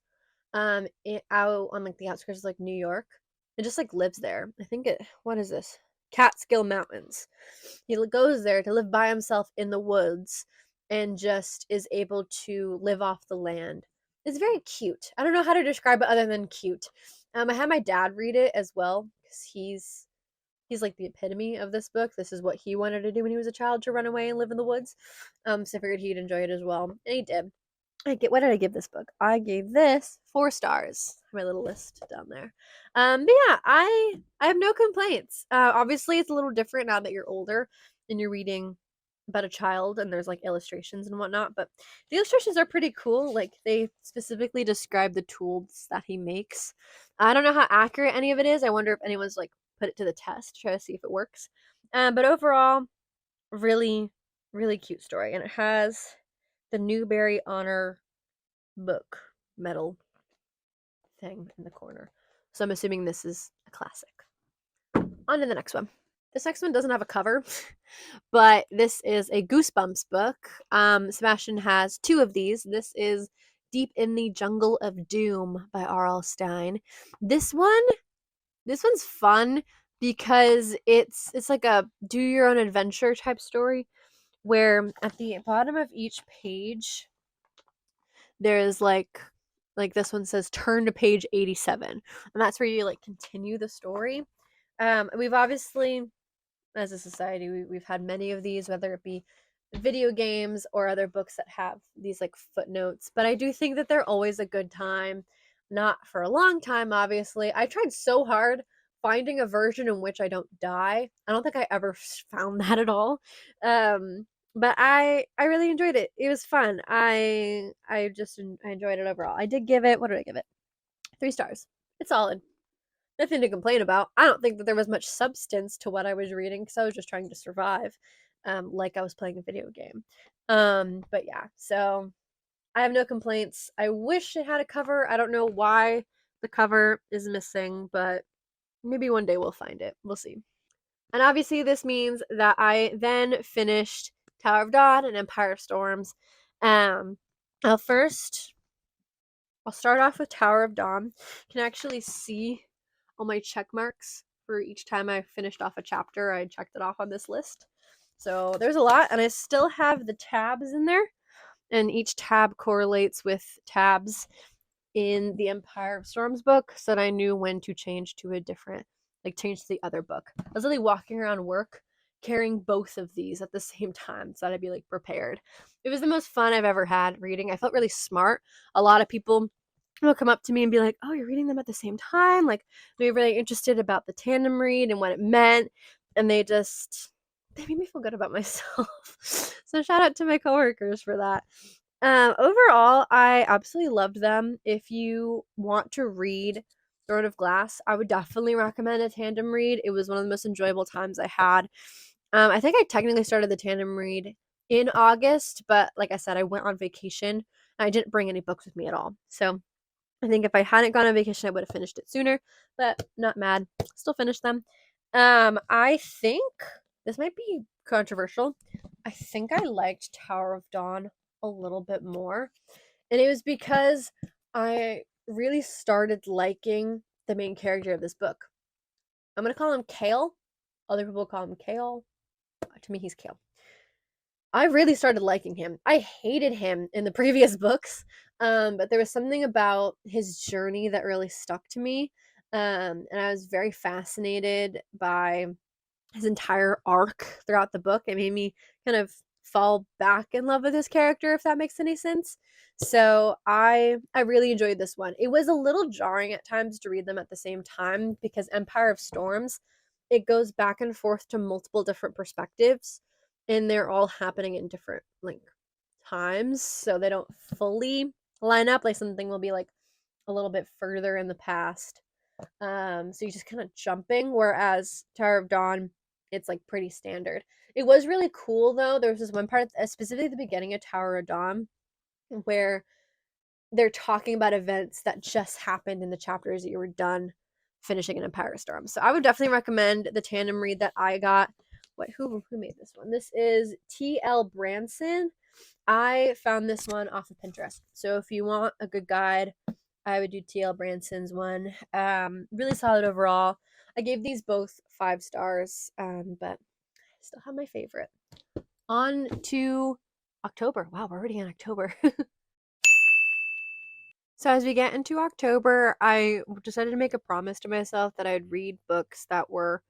out on like the outskirts of like New York, and just like lives there. I think it. What is this? Catskill Mountains. He goes there to live by himself in the woods, and just is able to live off the land. It's very cute. I don't know how to describe it other than cute. I had my dad read it as well because he's like the epitome of this book. This is what he wanted to do when he was a child, to run away and live in the woods. So I figured he'd enjoy it as well, and he did. What did I give this book? I gave this 4 stars. My little list down there. But yeah, I have no complaints. Obviously, it's a little different now that you're older and you're reading about a child, and there's like illustrations and whatnot. But the illustrations are pretty cool. Like they specifically describe the tools that he makes. I don't know how accurate any of it is. I wonder if anyone's like put it to the test, try to see if it works. But overall, really, really cute story, and it has the Newbery Honor Book medal thing in the corner. So I'm assuming this is a classic. On to the next one. This next one doesn't have a cover, but this is a Goosebumps book. Sebastian has 2 of these. This is Deep in the Jungle of Doom by R.L. Stine. This one's fun because it's like a do your own adventure type story where at the bottom of each page there's like this one says turn to page 87, and that's where you like continue the story. We've obviously, as a society, we've had many of these, whether it be video games or other books that have these like footnotes, but I do think that they're always a good time. Not for a long time, obviously. I tried so hard finding a version in which I don't die. I don't think I ever found that at all. um but I really enjoyed it. It was fun. I enjoyed it overall. I did give it, what did I give it? 3 stars. It's solid. Nothing to complain about. I don't think that there was much substance to what I was reading because I was just trying to survive, like I was playing a video game. But yeah, so I have no complaints. I wish it had a cover. I don't know why the cover is missing, but maybe one day we'll find it. We'll see. And obviously, this means that I then finished Tower of Dawn and Empire of Storms. Um, first, I'll start off with Tower of Dawn. You can actually see all my check marks for each time I finished off a chapter. I checked it off on this list. So there's a lot, and I still have the tabs in there, and each tab correlates with tabs in the Empire of Storms book so that I knew when to change to a different, like change to the other book. I was really walking around work carrying both of these at the same time so that I'd be like prepared. It was the most fun I've ever had reading. I felt really smart. A lot of people will come up to me and be like, "Oh, you're reading them at the same time?" Like they were really interested about the tandem read and what it meant, and they made me feel good about myself. So shout out to my coworkers for that. Overall, I absolutely loved them. If you want to read Throne of Glass, I would definitely recommend a tandem read. It was one of the most enjoyable times I had. I think I technically started the tandem read in August, but like I said, I went on vacation. I didn't bring any books with me at all. So I think if I hadn't gone on vacation, I would have finished it sooner, but not mad. Still finished them. I think this might be controversial. I think I liked Tower of Dawn a little bit more. And it was because I really started liking the main character of this book. I'm going to call him Kale. Other people call him Kale. To me, he's Kale. I really started liking him. I hated him in the previous books, but there was something about his journey that really stuck to me. And I was very fascinated by his entire arc throughout the book. It made me kind of fall back in love with his character, if that makes any sense. So I really enjoyed this one. It was a little jarring at times to read them at the same time because Empire of Storms, it goes back and forth to multiple different perspectives, and they're all happening in different like times, so they don't fully line up. Like something will be like a little bit further in the past. So you're just kind of jumping, whereas Tower of Dawn, it's like pretty standard. It was really cool though. There was this one part, specifically at the beginning of Tower of Dawn, where they're talking about events that just happened in the chapters that you were done finishing an Empire Storm. So I would definitely recommend the tandem read that I got. What who made this one? This is T.L. Branson. I found this one off of Pinterest. So if you want a good guide, I would do T.L. Branson's one. Really solid overall. I gave these both 5 stars, but I still have my favorite. On to October. Wow, we're already in October. So as we get into October, I decided to make a promise to myself that I'd read books that were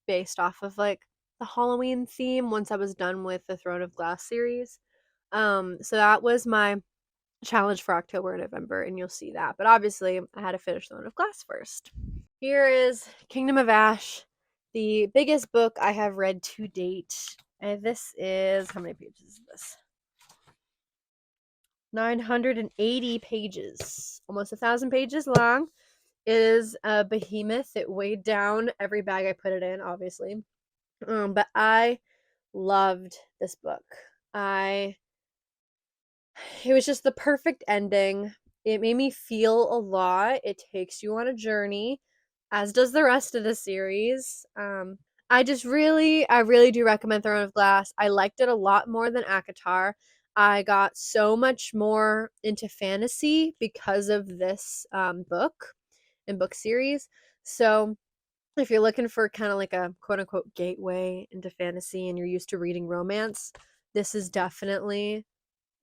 based off of like the Halloween theme once I was done with the Throne of Glass series. So that was my challenge for October and November, and you'll see that. But obviously, I had to finish Throne of Glass first. Here is Kingdom of Ash, the biggest book I have read to date. And this is, how many pages is this? 980 pages, almost 1,000 pages long. It is a behemoth. It weighed down every bag I put it in, obviously. But I loved this book. It was just the perfect ending. It made me feel a lot. It takes you on a journey, as does the rest of the series. I really do recommend Throne of Glass. I liked it a lot more than ACOTAR. I got so much more into fantasy because of this book and book series. So if you're looking for kind of like a quote unquote gateway into fantasy and you're used to reading romance, this is definitely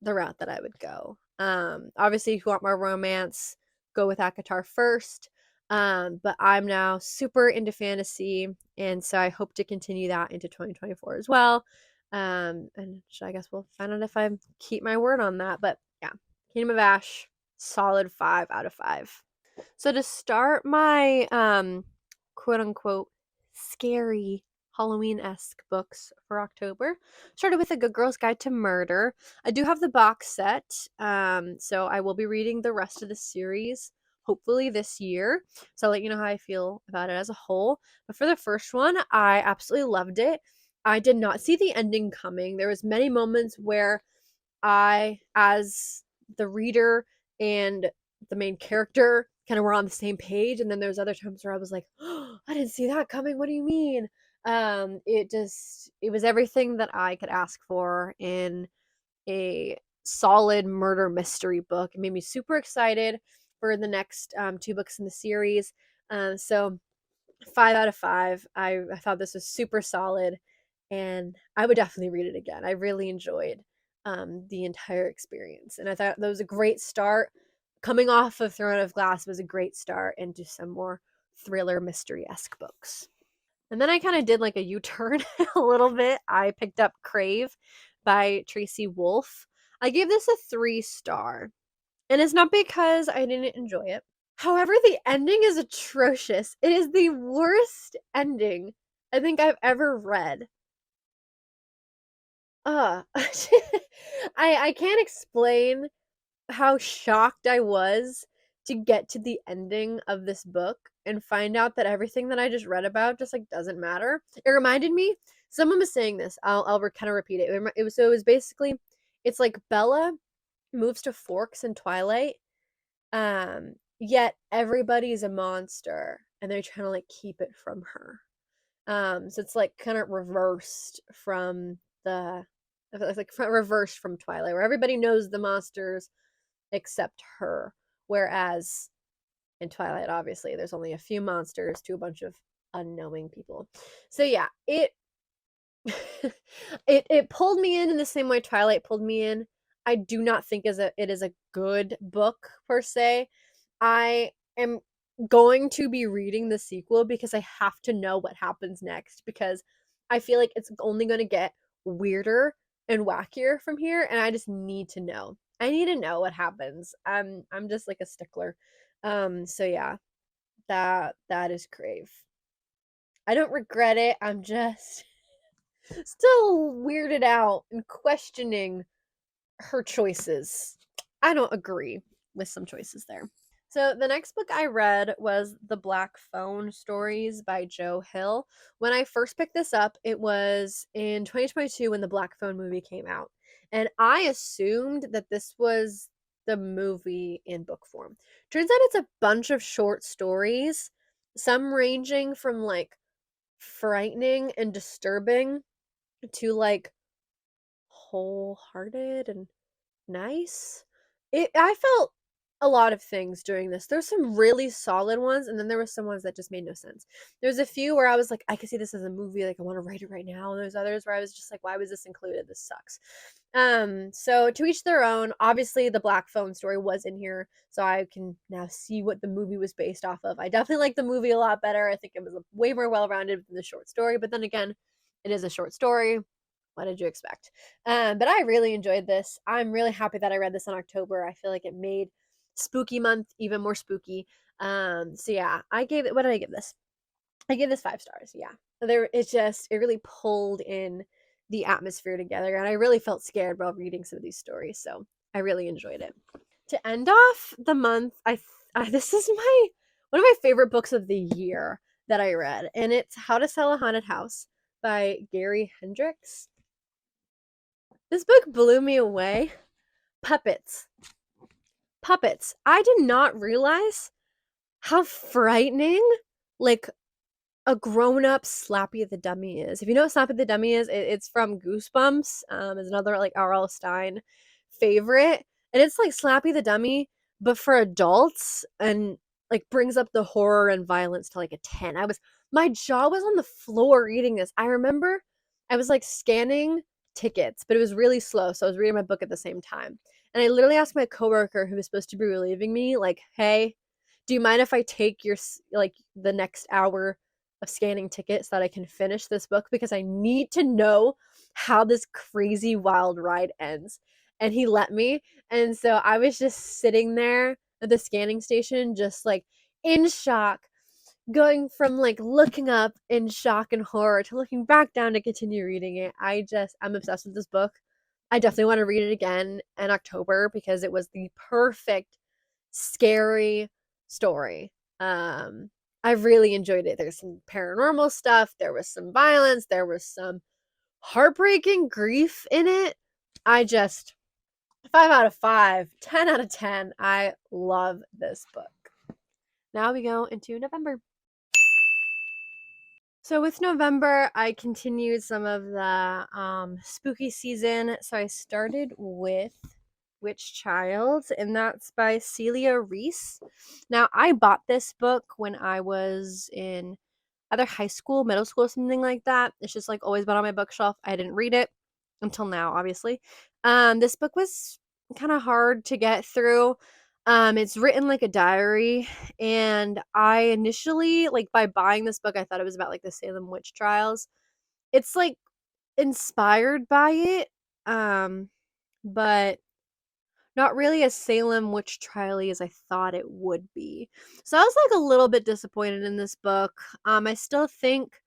the route that I would go. Obviously, if you want more romance, go with ACOTAR first. But I'm now super into fantasy, and so I hope to continue that into 2024 as well. And I guess we'll find out if I keep my word on that. But yeah, Kingdom of Ash, solid 5 out of 5. So to start my quote unquote scary Halloween-esque books for October, started with A Good Girl's Guide to Murder. I do have the box set, so I will be reading the rest of the series hopefully this year. So I'll let you know how I feel about it as a whole. But for the first one, I absolutely loved it. I did not see the ending coming. There was many moments where I, as the reader and the main character, kind of were on the same page, and then there's other times where I was like, oh, I didn't see that coming. What do you mean? It was everything that I could ask for in a solid murder mystery book. It made me super excited for the next 2 books in the series. So 5 out of 5. I thought this was super solid, and I would definitely read it again. I really enjoyed the entire experience, and I thought that was a great start. Coming off of Throne of Glass was a great start into some more thriller mystery esque books. And then I kind of did like a U turn a little bit. I picked up Crave by Tracy Wolff. I gave this a 3 star, and it's not because I didn't enjoy it. However, the ending is atrocious. It is the worst ending I think I've ever read. I can't explain how shocked I was to get to the ending of this book and find out that everything that I just read about just like doesn't matter. It reminded me, someone was saying this. I'll kind of repeat it. It was basically, it's like Bella moves to Forks in Twilight, yet everybody's a monster and they're trying to like keep it from her. So it's like kind of reversed from the, it's like reversed from Twilight, where everybody knows the monsters except her. Whereas in Twilight, obviously, there's only a few monsters to a bunch of unknowing people. So yeah, it it pulled me in the same way Twilight pulled me in. I do not think it is a good book per se. I am going to be reading the sequel because I have to know what happens next, because I feel like it's only going to get weirder and wackier from here, and I just need to know. I need to know what happens. I'm just like a stickler. So yeah, that is Crave. I don't regret it. I'm just still weirded out and questioning her choices. I don't agree with some choices there. So the next book I read was The Black Phone Stories by Joe Hill. When I first picked this up, it was in 2022 when the Black Phone movie came out. And I assumed that this was the movie in book form. Turns out it's a bunch of short stories, some ranging from like frightening and disturbing to like wholehearted and nice. I felt a lot of things during this. There's some really solid ones, and then there were some ones that just made no sense. There's a few where I was like, I could see this as a movie, like I want to write it right now. And there's others where I was just like, why was this included? This sucks. So to each their own. Obviously, the Black Phone story was in here, so I can now see what the movie was based off of. I definitely like the movie a lot better. I think it was way more well-rounded than the short story, but then again, it is a short story. What did you expect? But I really enjoyed this. I'm really happy that I read this in October. I feel like it made spooky month even more spooky. So yeah, I gave it. What did I give this? I gave this 5 stars. Yeah, it really pulled in the atmosphere together, and I really felt scared while reading some of these stories. So I really enjoyed it. To end off the month, this is my one of my favorite books of the year that I read, and it's How to Sell a Haunted House by Gary Hendricks. This book blew me away. Puppets. Puppets. I did not realize how frightening, like, a grown-up Slappy the Dummy is. If you know what Slappy the Dummy is, it's from Goosebumps. It's another, like, R.L. Stine favorite. And it's like Slappy the Dummy, but for adults, and, like, brings up the horror and violence to, like, a 10. My jaw was on the floor reading this. I remember I was, like, scanning tickets, but it was really slow, so I was reading my book at the same time. And I literally asked my coworker who was supposed to be relieving me, like, "Hey, do you mind if I take like, the next hour of scanning tickets so that I can finish this book, because I need to know how this crazy wild ride ends." And he let me. And so I was just sitting there at the scanning station, just like in shock, going from like looking up in shock and horror to looking back down to continue reading it. I'm obsessed with this book. I definitely want to read it again in October because it was the perfect scary story. Um, I really enjoyed it. There's some paranormal stuff, there was some violence, there was some heartbreaking grief in it. I just 5 out of 5, 10 out of 10. I love this book. Now we go into November. So with November, I continued some of the spooky season. So I started with Witch Child, and that's by Celia Reese. Now, I bought this book when I was in either high school, middle school, something like that. It's just like always been on my bookshelf. I didn't read it until now, obviously. This book was kind of hard to get through. It's written like a diary, and I initially, like, by buying this book, I thought it was about like the Salem witch trials. It's like inspired by it, um, but not really as Salem witch trial as I thought it would be. So I was like a little bit disappointed in this book. I still think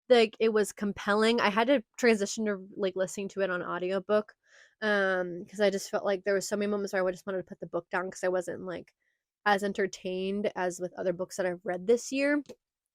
like it was compelling. I had to transition to like listening to it on audiobook because I just felt like there was so many moments where I just wanted to put the book down because I wasn't like as entertained as with other books that I've read this year,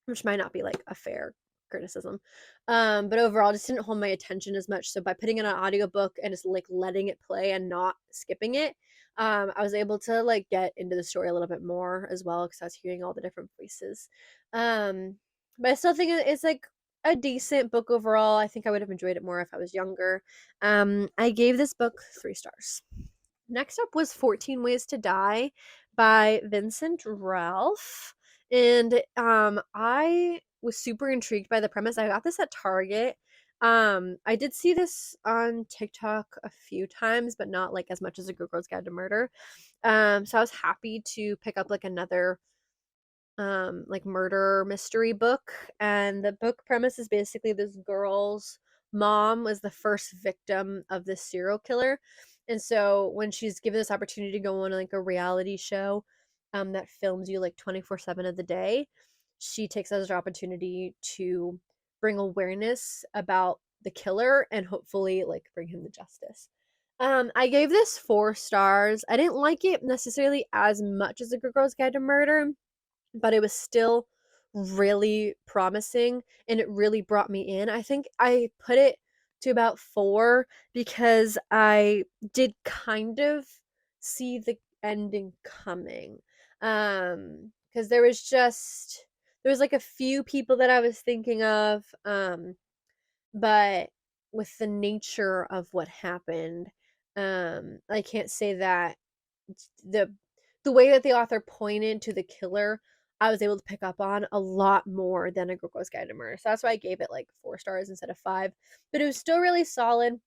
which might not be like a fair criticism. But overall just didn't hold my attention as much. So by putting in an audiobook and just like letting it play and not skipping it, I was able to like get into the story a little bit more as well because I was hearing all the different voices. Um, but I still think it's like a decent book overall. I think I would have enjoyed it more if I was younger. I gave this book 3 stars. Next up was 14 Ways to Die by Vincent Ralph. And I was super intrigued by the premise. I got this at Target. I did see this on TikTok a few times, but not like as much as A Good Girl's Guide to Murder. So I was happy to pick up like another like murder mystery book. And the book premise is basically this girl's mom was the first victim of this serial killer, and so when she's given this opportunity to go on like a reality show that films you like 24/7 of the day, she takes that as an opportunity to bring awareness about the killer and hopefully like bring him to justice. I gave this 4 stars. I didn't like it necessarily as much as The Good Girl's Guide to Murder, but it was still really promising and it really brought me in. I think I put it to about 4 because I did kind of see the ending coming. Because there was like a few people that I was thinking of, but with the nature of what happened, I can't say that the the way that the author pointed to the killer, I was able to pick up on a lot more than A Girl Goes Guide to Murder. So that's why I gave it like 4 stars instead of 5. But it was still really solid.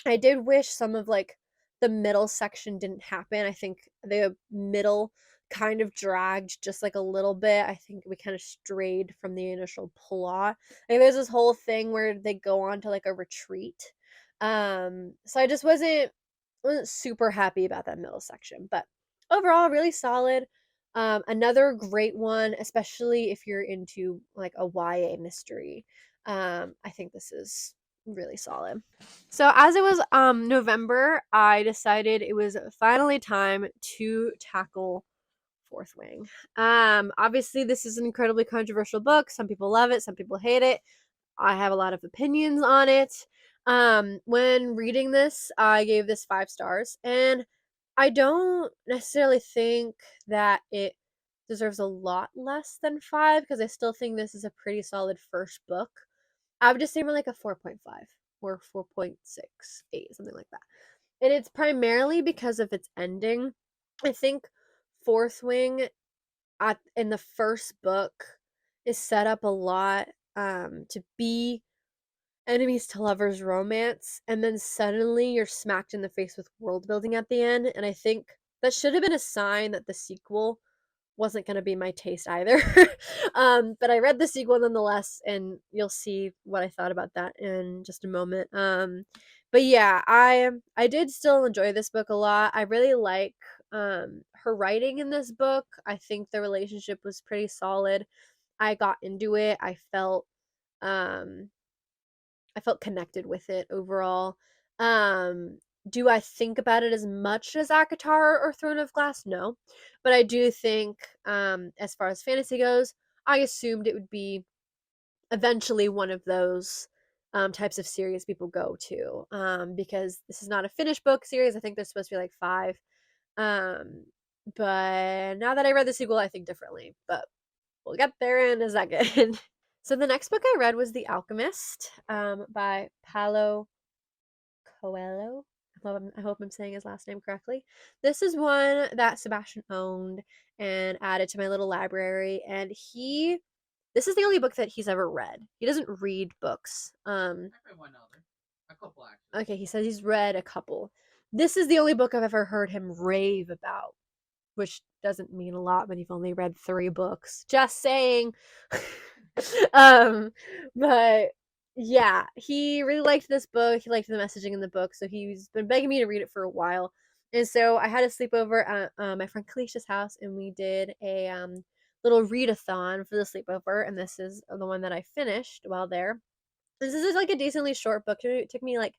I did wish some of like the middle section didn't happen. I think the middle kind of dragged just like a little bit. I think we kind of strayed from the initial plot. Like there's this whole thing where they go on to like a retreat. So I just wasn't super happy about that middle section, but overall really solid. Another great one, especially if you're into like a YA mystery. I think this is really solid. So as it was November, I decided it was finally time to tackle Fourth Wing. Obviously this is an incredibly controversial book. Some people love it, some people hate it. I have a lot of opinions on it. When reading this, I gave this 5 stars, and I don't necessarily think that it deserves a lot less than 5 because I still think this is a pretty solid first book. I would just say more like a 4.5 or 4.68, something like that. And it's primarily because of its ending. I think Fourth Wing in the first book is set up a lot to be enemies to lovers romance, and then suddenly you're smacked in the face with world building at the end, and I think that should have been a sign that the sequel wasn't going to be my taste either. But I read the sequel nonetheless, and you'll see what I thought about that in just a moment. But yeah, I did still enjoy this book a lot. I really like her writing in this book. I think the relationship was pretty solid. I got into it. Um I felt connected with it overall. Do I think about it as much as ACOTAR or Throne of Glass? No. But I do think, as far as fantasy goes, I assumed it would be eventually one of those types of series people go to. Because this is not a finished book series. I think there's supposed to be like 5. Um, but now that I read the sequel, I think differently. But we'll get there in a second. So the next book I read was The Alchemist, by Paulo Coelho. I hope I'm saying his last name correctly. This is one that Sebastian owned and added to my little library, and this is the only book that he's ever read. He doesn't read books. I read one other. A couple actually. Okay, he says he's read a couple. This is the only book I've ever heard him rave about, which doesn't mean a lot when you've only read 3 books. Just saying. um, but yeah, he really liked this book. He liked the messaging in the book, so he's been begging me to read it for a while. And so I had a sleepover at my friend Kalisha's house, and we did a little readathon for the sleepover. And this is the one that I finished while there. This is like a decently short book. It took me like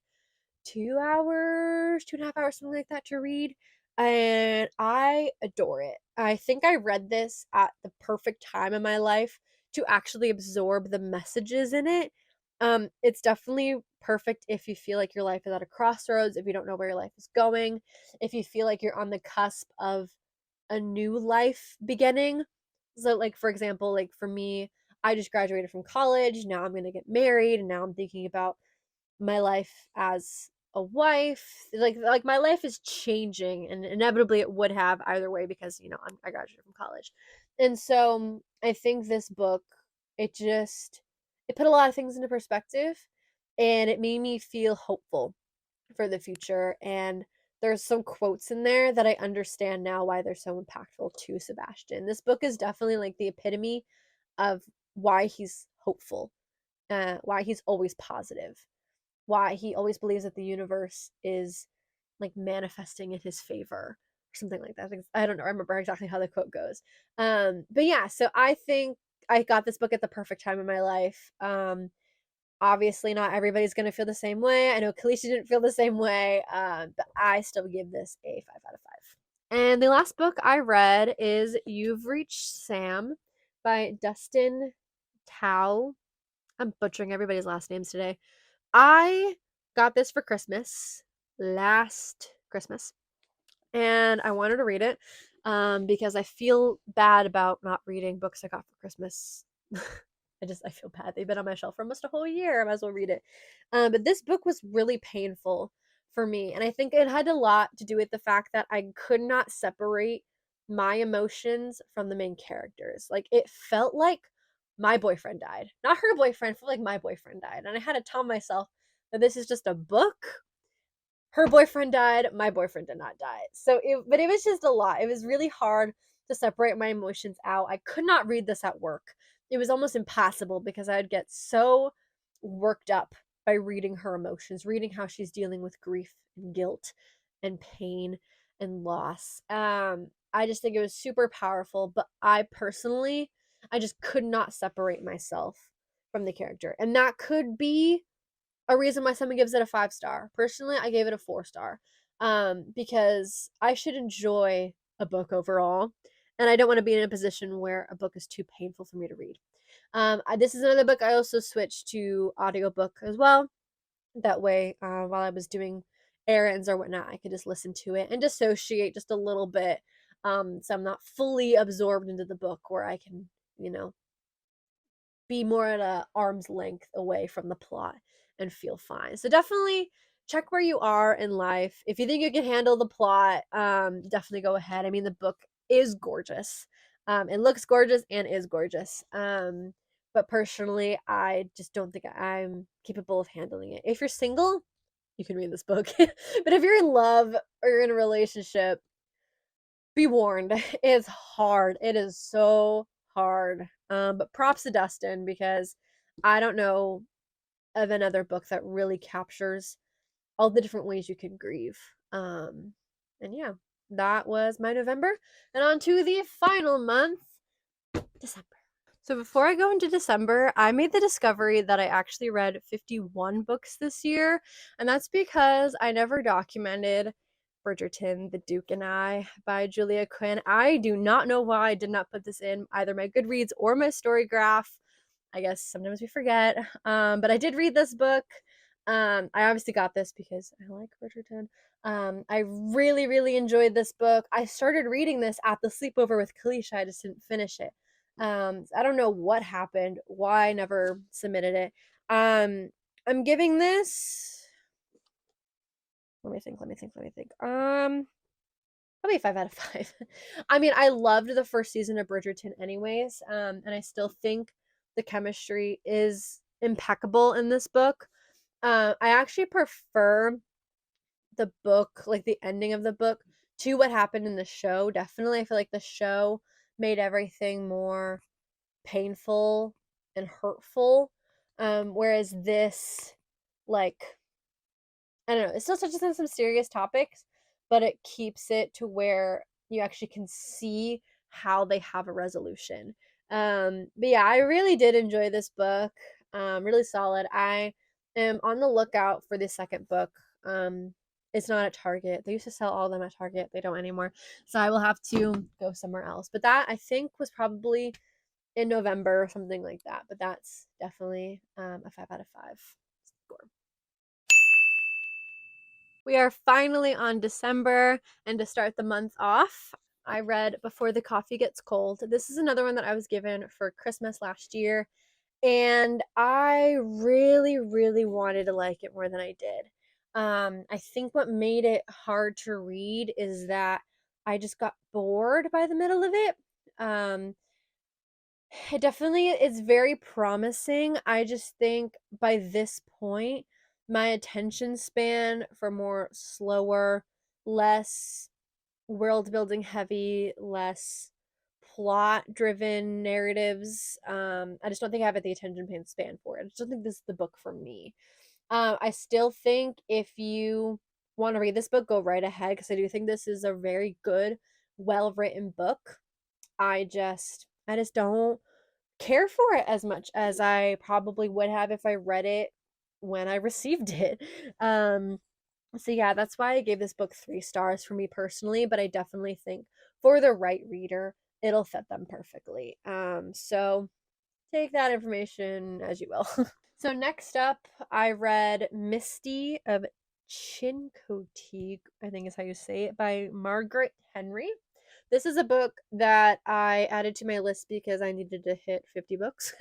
2 hours, 2.5 hours, something like that to read. And I adore it. I think I read this at the perfect time in my life to actually absorb the messages in it. It's definitely perfect if you feel like your life is at a crossroads, if you don't know where your life is going, if you feel like you're on the cusp of a new life beginning. So, like, for example, like for me, I just graduated from college. Now I'm going to get married, and now I'm thinking about my life as a wife. Like my life is changing, and inevitably it would have either way because I graduated from college. And so I think this book, it put a lot of things into perspective, and it made me feel hopeful for the future. And there's some quotes in there that I understand now why they're so impactful to Sebastian. This book is definitely like the epitome of why he's hopeful, why he's always positive, why he always believes that the universe is like manifesting in his favor or something like that. I don't know. I remember exactly how the quote goes. But yeah, so I think I got this book at the perfect time in my life. Obviously, not everybody's going to feel the same way. I know Kalisha didn't feel the same way, but I still give this a 5 out of 5. And the last book I read is You've Reached Sam by Dustin Tao. I'm butchering everybody's last names today. I got this for Christmas last Christmas, and I wanted to read it because I feel bad about not reading books I got for Christmas. I feel bad. They've been on my shelf for almost a whole year. I might as well read it. But this book was really painful for me, and I think it had a lot to do with the fact that I could not separate my emotions from the main characters. Like it felt like my boyfriend died, not her boyfriend. Felt like my boyfriend died, and I had to tell myself that this is just a book. Her boyfriend died, my boyfriend did not die. But it was just a lot. It was really hard to separate my emotions out. I could not read this at work. It was almost impossible because I'd get so worked up by reading her emotions, reading how she's dealing with grief and guilt and pain and loss. I just think it was super powerful, but I just could not separate myself from the character. And that could be a reason why someone gives it a 5 star. Personally, I gave it a 4 star because I should enjoy a book overall, and I don't want to be in a position where a book is too painful for me to read. This is another book I also switched to audiobook as well. That way, while I was doing errands or whatnot, I could just listen to it and dissociate just a little bit, so I'm not fully absorbed into the book where I can, you know, be more at a arm's length away from the plot and feel fine. So definitely check where you are in life. If you think you can handle the plot, definitely go ahead. I mean, the book is gorgeous. It looks gorgeous and is gorgeous. But personally, I just don't think I'm capable of handling it. If you're single, you can read this book. But if you're in love or you're in a relationship, be warned. It's hard. It is so hard. But props to Dustin because I don't know of another book that really captures all the different ways you can grieve. And yeah, that was my November. And on to the final month, December. So before I go into December, I made the discovery that I actually read 51 books this year, and that's because I never documented Bridgerton, The Duke and I by Julia Quinn. I do not know why I did not put this in either my Goodreads or my story graph. I guess sometimes we forget. But I did read this book. I obviously got this because I like Bridgerton. I really, really enjoyed this book. I started reading this at the sleepover with Kalisha. I just didn't finish it. I don't know what happened, why I never submitted it. I'm giving this. Let me think. Probably 5 out of 5. I mean, I loved the first season of Bridgerton, anyways, and I still think the chemistry is impeccable in this book. I actually prefer the book, like the ending of the book, to what happened in the show. Definitely, I feel like the show made everything more painful and hurtful. Whereas this, like, I don't know, it still touches on some serious topics, but it keeps it to where you actually can see how they have a resolution. But yeah, I really did enjoy this book. Really solid. I am on the lookout for the second book. It's not at Target. They used to sell all of them at Target. They don't anymore. So I will have to go somewhere else. But that I think was probably in November or something like that. But that's definitely a 5 out of 5 score. We are finally on December, and to start the month off, I read Before the Coffee Gets Cold. This is another one that I was given for Christmas last year, and I really, really wanted to like it more than I did. I think what made it hard to read is that I just got bored by the middle of it. Um, it definitely is very promising. I just think by this point, my attention span for more slower, less world building heavy, less plot driven narratives. I just don't think I have the attention span for it. I just don't think this is the book for me. I still think if you want to read this book, go right ahead because I do think this is a very good, well written book. I just don't care for it as much as I probably would have if I read it when I received it. Um, so yeah, that's why I gave this book 3 stars for me personally, but I definitely think for the right reader, it'll fit them perfectly. So take that information as you will. So next up, I read Misty of Chincoteague, I think is how you say it, by Margaret Henry. This is a book that I added to my list because I needed to hit 50 books.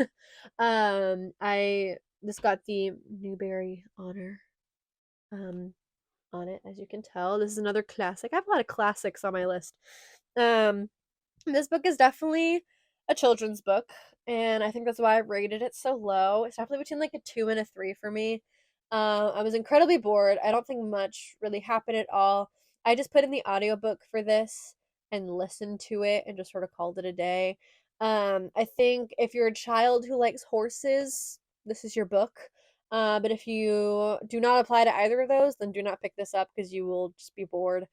I This got the Newbery honor um on it, as you can tell. This is another classic. I have a lot of classics on my list. Um this book is definitely a children's book, and I think that's why I rated it so low. It's definitely between like a 2 and a 3 for me. I was incredibly bored. I don't think much really happened at all. I just put in the audiobook for this and listened to it and just sort of called it a day. I think if you're a child who likes horses, this is your book. But if you do not apply to either of those, then do not pick this up because you will just be bored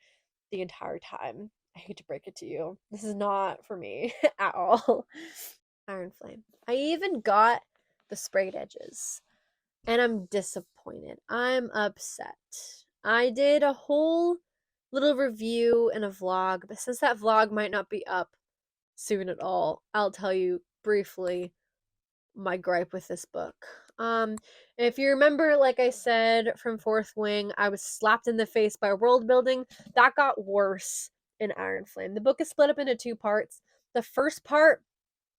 the entire time. I hate to break it to you. This is not for me at all. Iron Flame. I even got the sprayed edges, and I'm disappointed. I'm upset. I did a whole little review and a vlog, but since that vlog might not be up soon at all, I'll tell you briefly my gripe with this book. If you remember, like I said from Fourth Wing, I was slapped in the face by world building. That got worse in Iron Flame. The book is split up into 2 parts. The first part,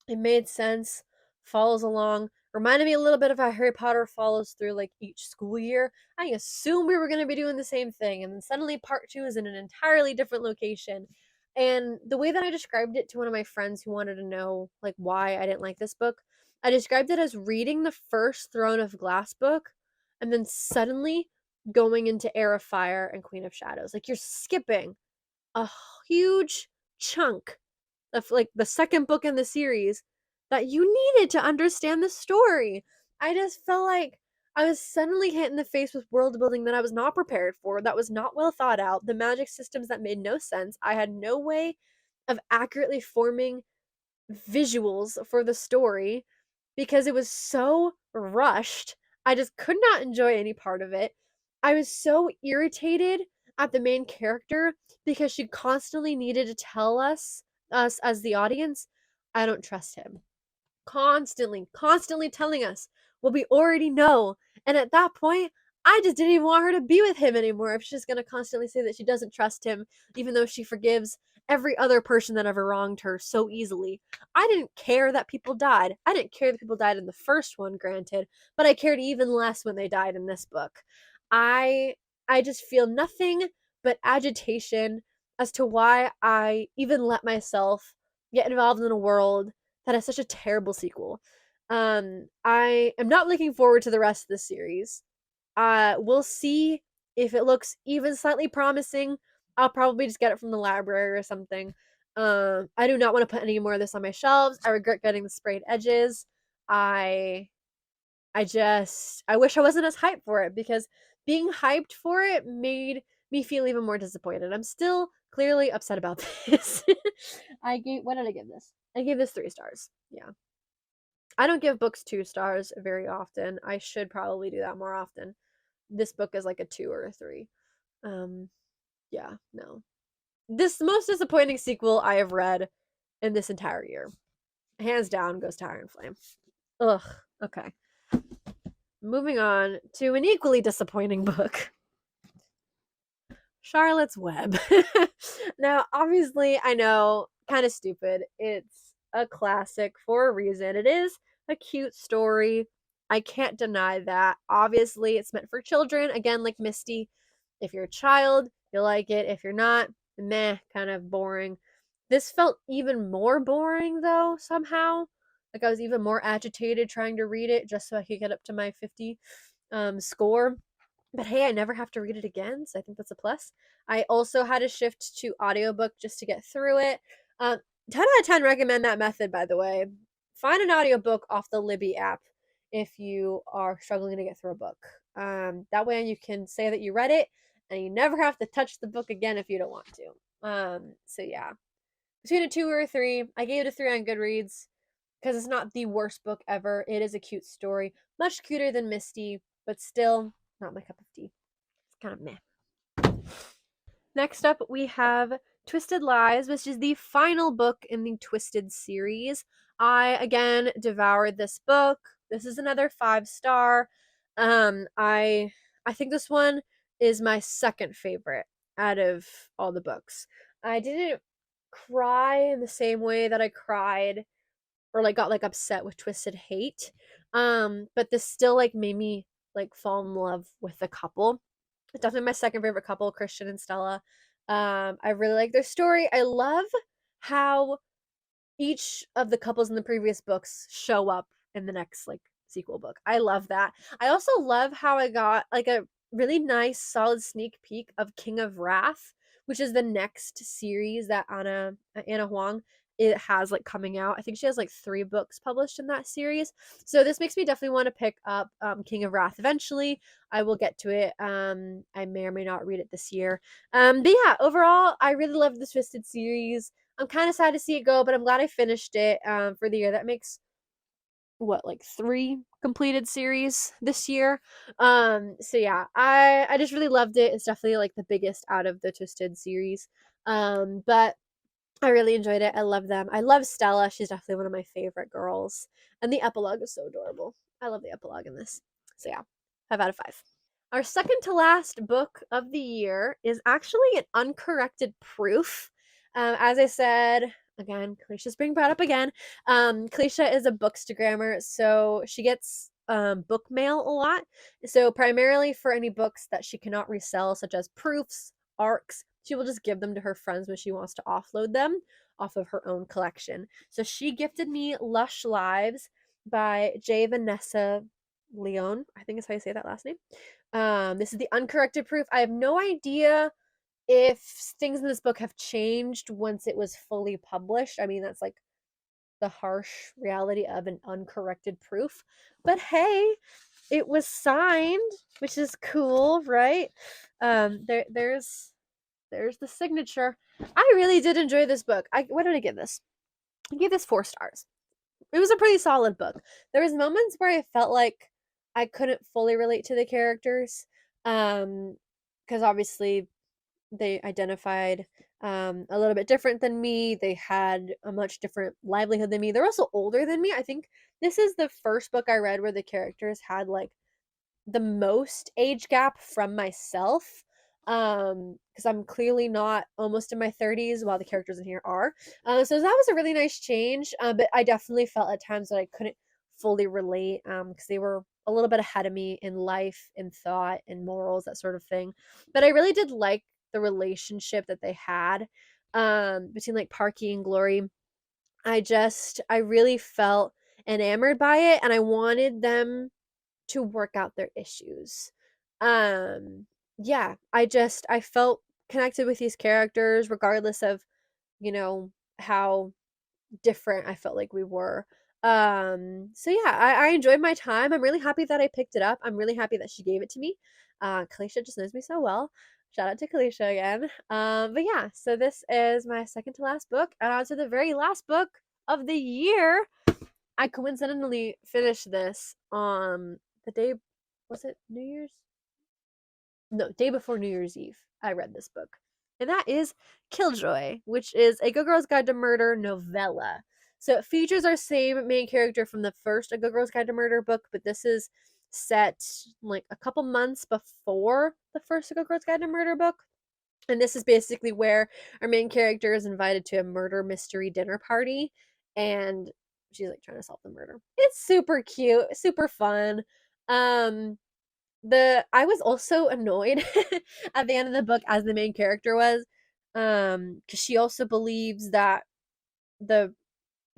it made sense, follows along. Reminded me a little bit of how Harry Potter follows through like each school year. I assumed we were going to be doing the same thing, and then suddenly part 2 is in an entirely different location. And the way that I described it to one of my friends who wanted to know like why I didn't like this book, I described it as reading the first Throne of Glass book and then suddenly going into Heir of Fire and Queen of Shadows. Like you're skipping a huge chunk of like the second book in the series that you needed to understand the story. I just felt like I was suddenly hit in the face with world building that I was not prepared for, that was not well thought out, the magic systems that made no sense. I had no way of accurately forming visuals for the story because it was so rushed. I just could not enjoy any part of it. I was so irritated at the main character because she constantly needed to tell us as the audience, I don't trust him. Constantly telling us what we already know. And at that point, I just didn't even want her to be with him anymore if she's going to constantly say that she doesn't trust him, even though she forgives every other person that ever wronged her so easily. I didn't care that people died. I didn't care that people died in the first one, granted, but I cared even less when they died in this book. I I just feel nothing but agitation as to why I even let myself get involved in a world that is such a terrible sequel. I am not looking forward to the rest of the series. We'll see if it looks even slightly promising. I'll probably just get it from the library or something. I do not want to put any more of this on my shelves. I regret getting the sprayed edges. I I wish I wasn't as hyped for it because being hyped for it made me feel even more disappointed. I'm still clearly upset about this. What did I give this? I gave this 3 stars. Yeah. I don't give books 2 stars very often. I should probably do that more often. This book is like a 2 or a 3. Um, yeah, no. This most disappointing sequel I have read in this entire year. Hands down goes to Iron Flame. Ugh. Okay. Moving on to an equally disappointing book. Charlotte's Web. Now, obviously, I know, kind of stupid. It's a classic for a reason. It is a cute story. I can't deny that. Obviously, it's meant for children. Again, like Misty, if you're a child, you'll like it. If you're not, meh, kind of boring. This felt even more boring, though, somehow. Like I was even more agitated trying to read it just so I could get up to my 50 score. But hey, I never have to read it again, so I think that's a plus. I also had to shift to audiobook just to get through it. 10 out of 10 recommend that method, by the way. Find an audiobook off the Libby app if you are struggling to get through a book. That way you can say that you read it and you never have to touch the book again if you don't want to. So yeah. Between a 2 or a 3. I gave it a 3 on Goodreads. because it's not the worst book ever. It is a cute story, much cuter than Misty, but still not my cup of tea. It's kind of meh. Next up, we have Twisted Lies, which is the final book in the Twisted series. I again devoured this book. This is another 5 star. I think this one is my second favorite out of all the books. I didn't cry in the same way that I cried or like got like upset with Twisted Hate. But this still like made me like fall in love with the couple. It's definitely my second favorite couple, Christian and Stella. I really like their story. I love how each of the couples in the previous books show up in the next like sequel book. I love that. I also love how I got like a really nice solid sneak peek of King of Wrath, which is the next series that Anna Huang it has like coming out. I think she has like 3 books published in that series. So this makes me definitely want to pick up King of Wrath eventually. I will get to it. I may or may not read it this year. But yeah, overall, I really love the Twisted series. I'm kind of sad to see it go, but I'm glad I finished it for the year. That makes what like 3 completed series this year. So yeah, I just really loved it. It's definitely like the biggest out of the Twisted series. But I really enjoyed it. I love them. I love Stella. She's definitely one of my favorite girls. And the epilogue is so adorable. I love the epilogue in this. So yeah, 5 out of 5. Our second to last book of the year is actually an uncorrected proof. As I said, again, Kalisha's being brought up again. Kalisha is a bookstagrammer, so she gets book mail a lot. So primarily for any books that she cannot resell, such as proofs, arcs, she will just give them to her friends when she wants to offload them off of her own collection. So she gifted me Lush Lives by J. Vanessa Leon. I think is how you say that last name. This is the uncorrected proof. I have no idea if things in this book have changed once it was fully published. I mean, that's like the harsh reality of an uncorrected proof. But hey, it was signed, which is cool, right? There's the signature. I really did enjoy this book. What did I give this? I gave this 4 stars. It was a pretty solid book. There was moments where I felt like I couldn't fully relate to the characters, because obviously they identified a little bit different than me. They had a much different livelihood than me. They're also older than me. I think this is the first book I read where the characters had like the most age gap from myself, because I'm clearly not almost in my 30s while the characters in here are. So that was a really nice change, but I definitely felt at times that I couldn't fully relate, because they were a little bit ahead of me in life and thought and morals, that sort of thing. But I really did like the relationship that they had, between like Parky and Glory. I really felt enamored by it, and I wanted them to work out their issues. Um, yeah, I felt connected with these characters regardless of, you know, how different I felt like we were. So yeah, I enjoyed my time. I'm really happy that I picked it up. I'm really happy that she gave it to me. Kalisha just knows me so well. Shout out to Kalisha again. But yeah, so this is my second to last book, and on to the very last book of the year. I coincidentally finished this on the day, was it New Year's? No, day before New Year's Eve. I read this book. And that is Killjoy, which is a Good Girl's Guide to Murder novella. So it features our same main character from the first A Good Girl's Guide to Murder book, but this is set like a couple months before the first A Good Girl's Guide to Murder book. And this is basically where our main character is invited to a murder mystery dinner party, and she's like trying to solve the murder. It's super cute, super fun. Um the I was also annoyed at the end of the book as the main character was, cuz she also believes that the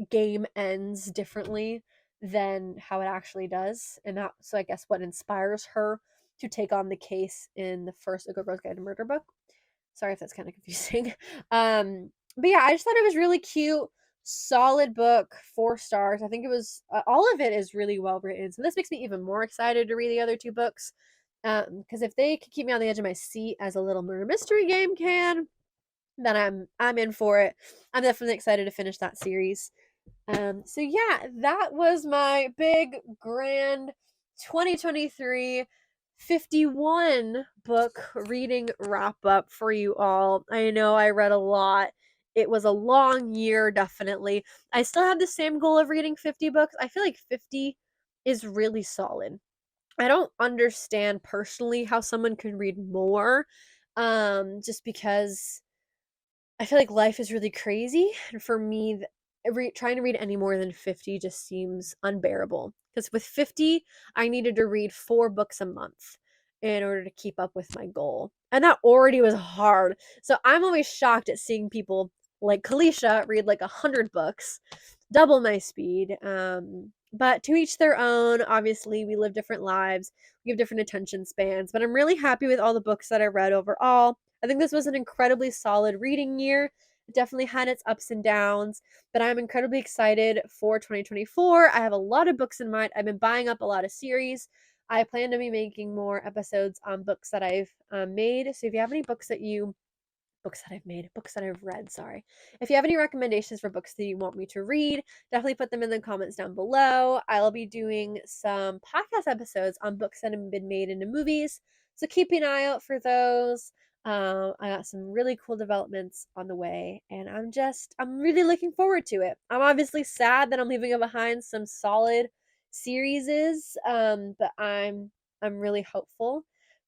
game ends differently than how it actually does, and that so I guess what inspires her to take on the case in the first A Good Girl's Guide to Murder book. Sorry if that's kind of confusing. But yeah, I just thought it was really cute, solid book, 4 stars. I think it was all of it is really well written. So this makes me even more excited to read the other 2 books. Because if they could keep me on the edge of my seat as a little murder mystery game can, then I'm in for it. I'm definitely excited to finish that series. So yeah, that was my big grand 2023 51 book reading wrap up for you all. I know I read a lot. It was a long year, definitely. I still have the same goal of reading 50 books. I feel like 50 is really solid. I don't understand personally how someone can read more, just because I feel like life is really crazy, and for me, trying to read any more than 50 just seems unbearable. Because with 50, I needed to read 4 books a month in order to keep up with my goal. And that already was hard. So I'm always shocked at seeing people like Kalisha read like 100 books, double my speed. But to each their own. Obviously, we live different lives, we have different attention spans. But I'm really happy with all the books that I read overall. I think this was an incredibly solid reading year. It definitely had its ups and downs, but I'm incredibly excited for 2024. I have a lot of books in mind. I've been buying up a lot of series. I plan to be making more episodes on books that I've made. So if you have any books that I've made, books that I've read, sorry. If you have any recommendations for books that you want me to read, definitely put them in the comments down below. I'll be doing some podcast episodes on books that have been made into movies, so keep an eye out for those. I got some really cool developments on the way, and I'm really looking forward to it. I'm obviously sad that I'm leaving behind some solid series, but I'm really hopeful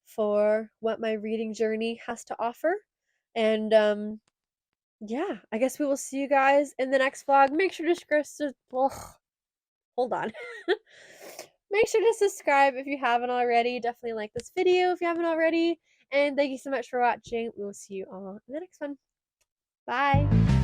for what my reading journey has to offer. And yeah, I guess we will see you guys in the next vlog. Make sure to subscribe. Hold on. Make sure to subscribe if you haven't already. Definitely like this video if you haven't already. And thank you so much for watching. We will see you all in the next one. Bye.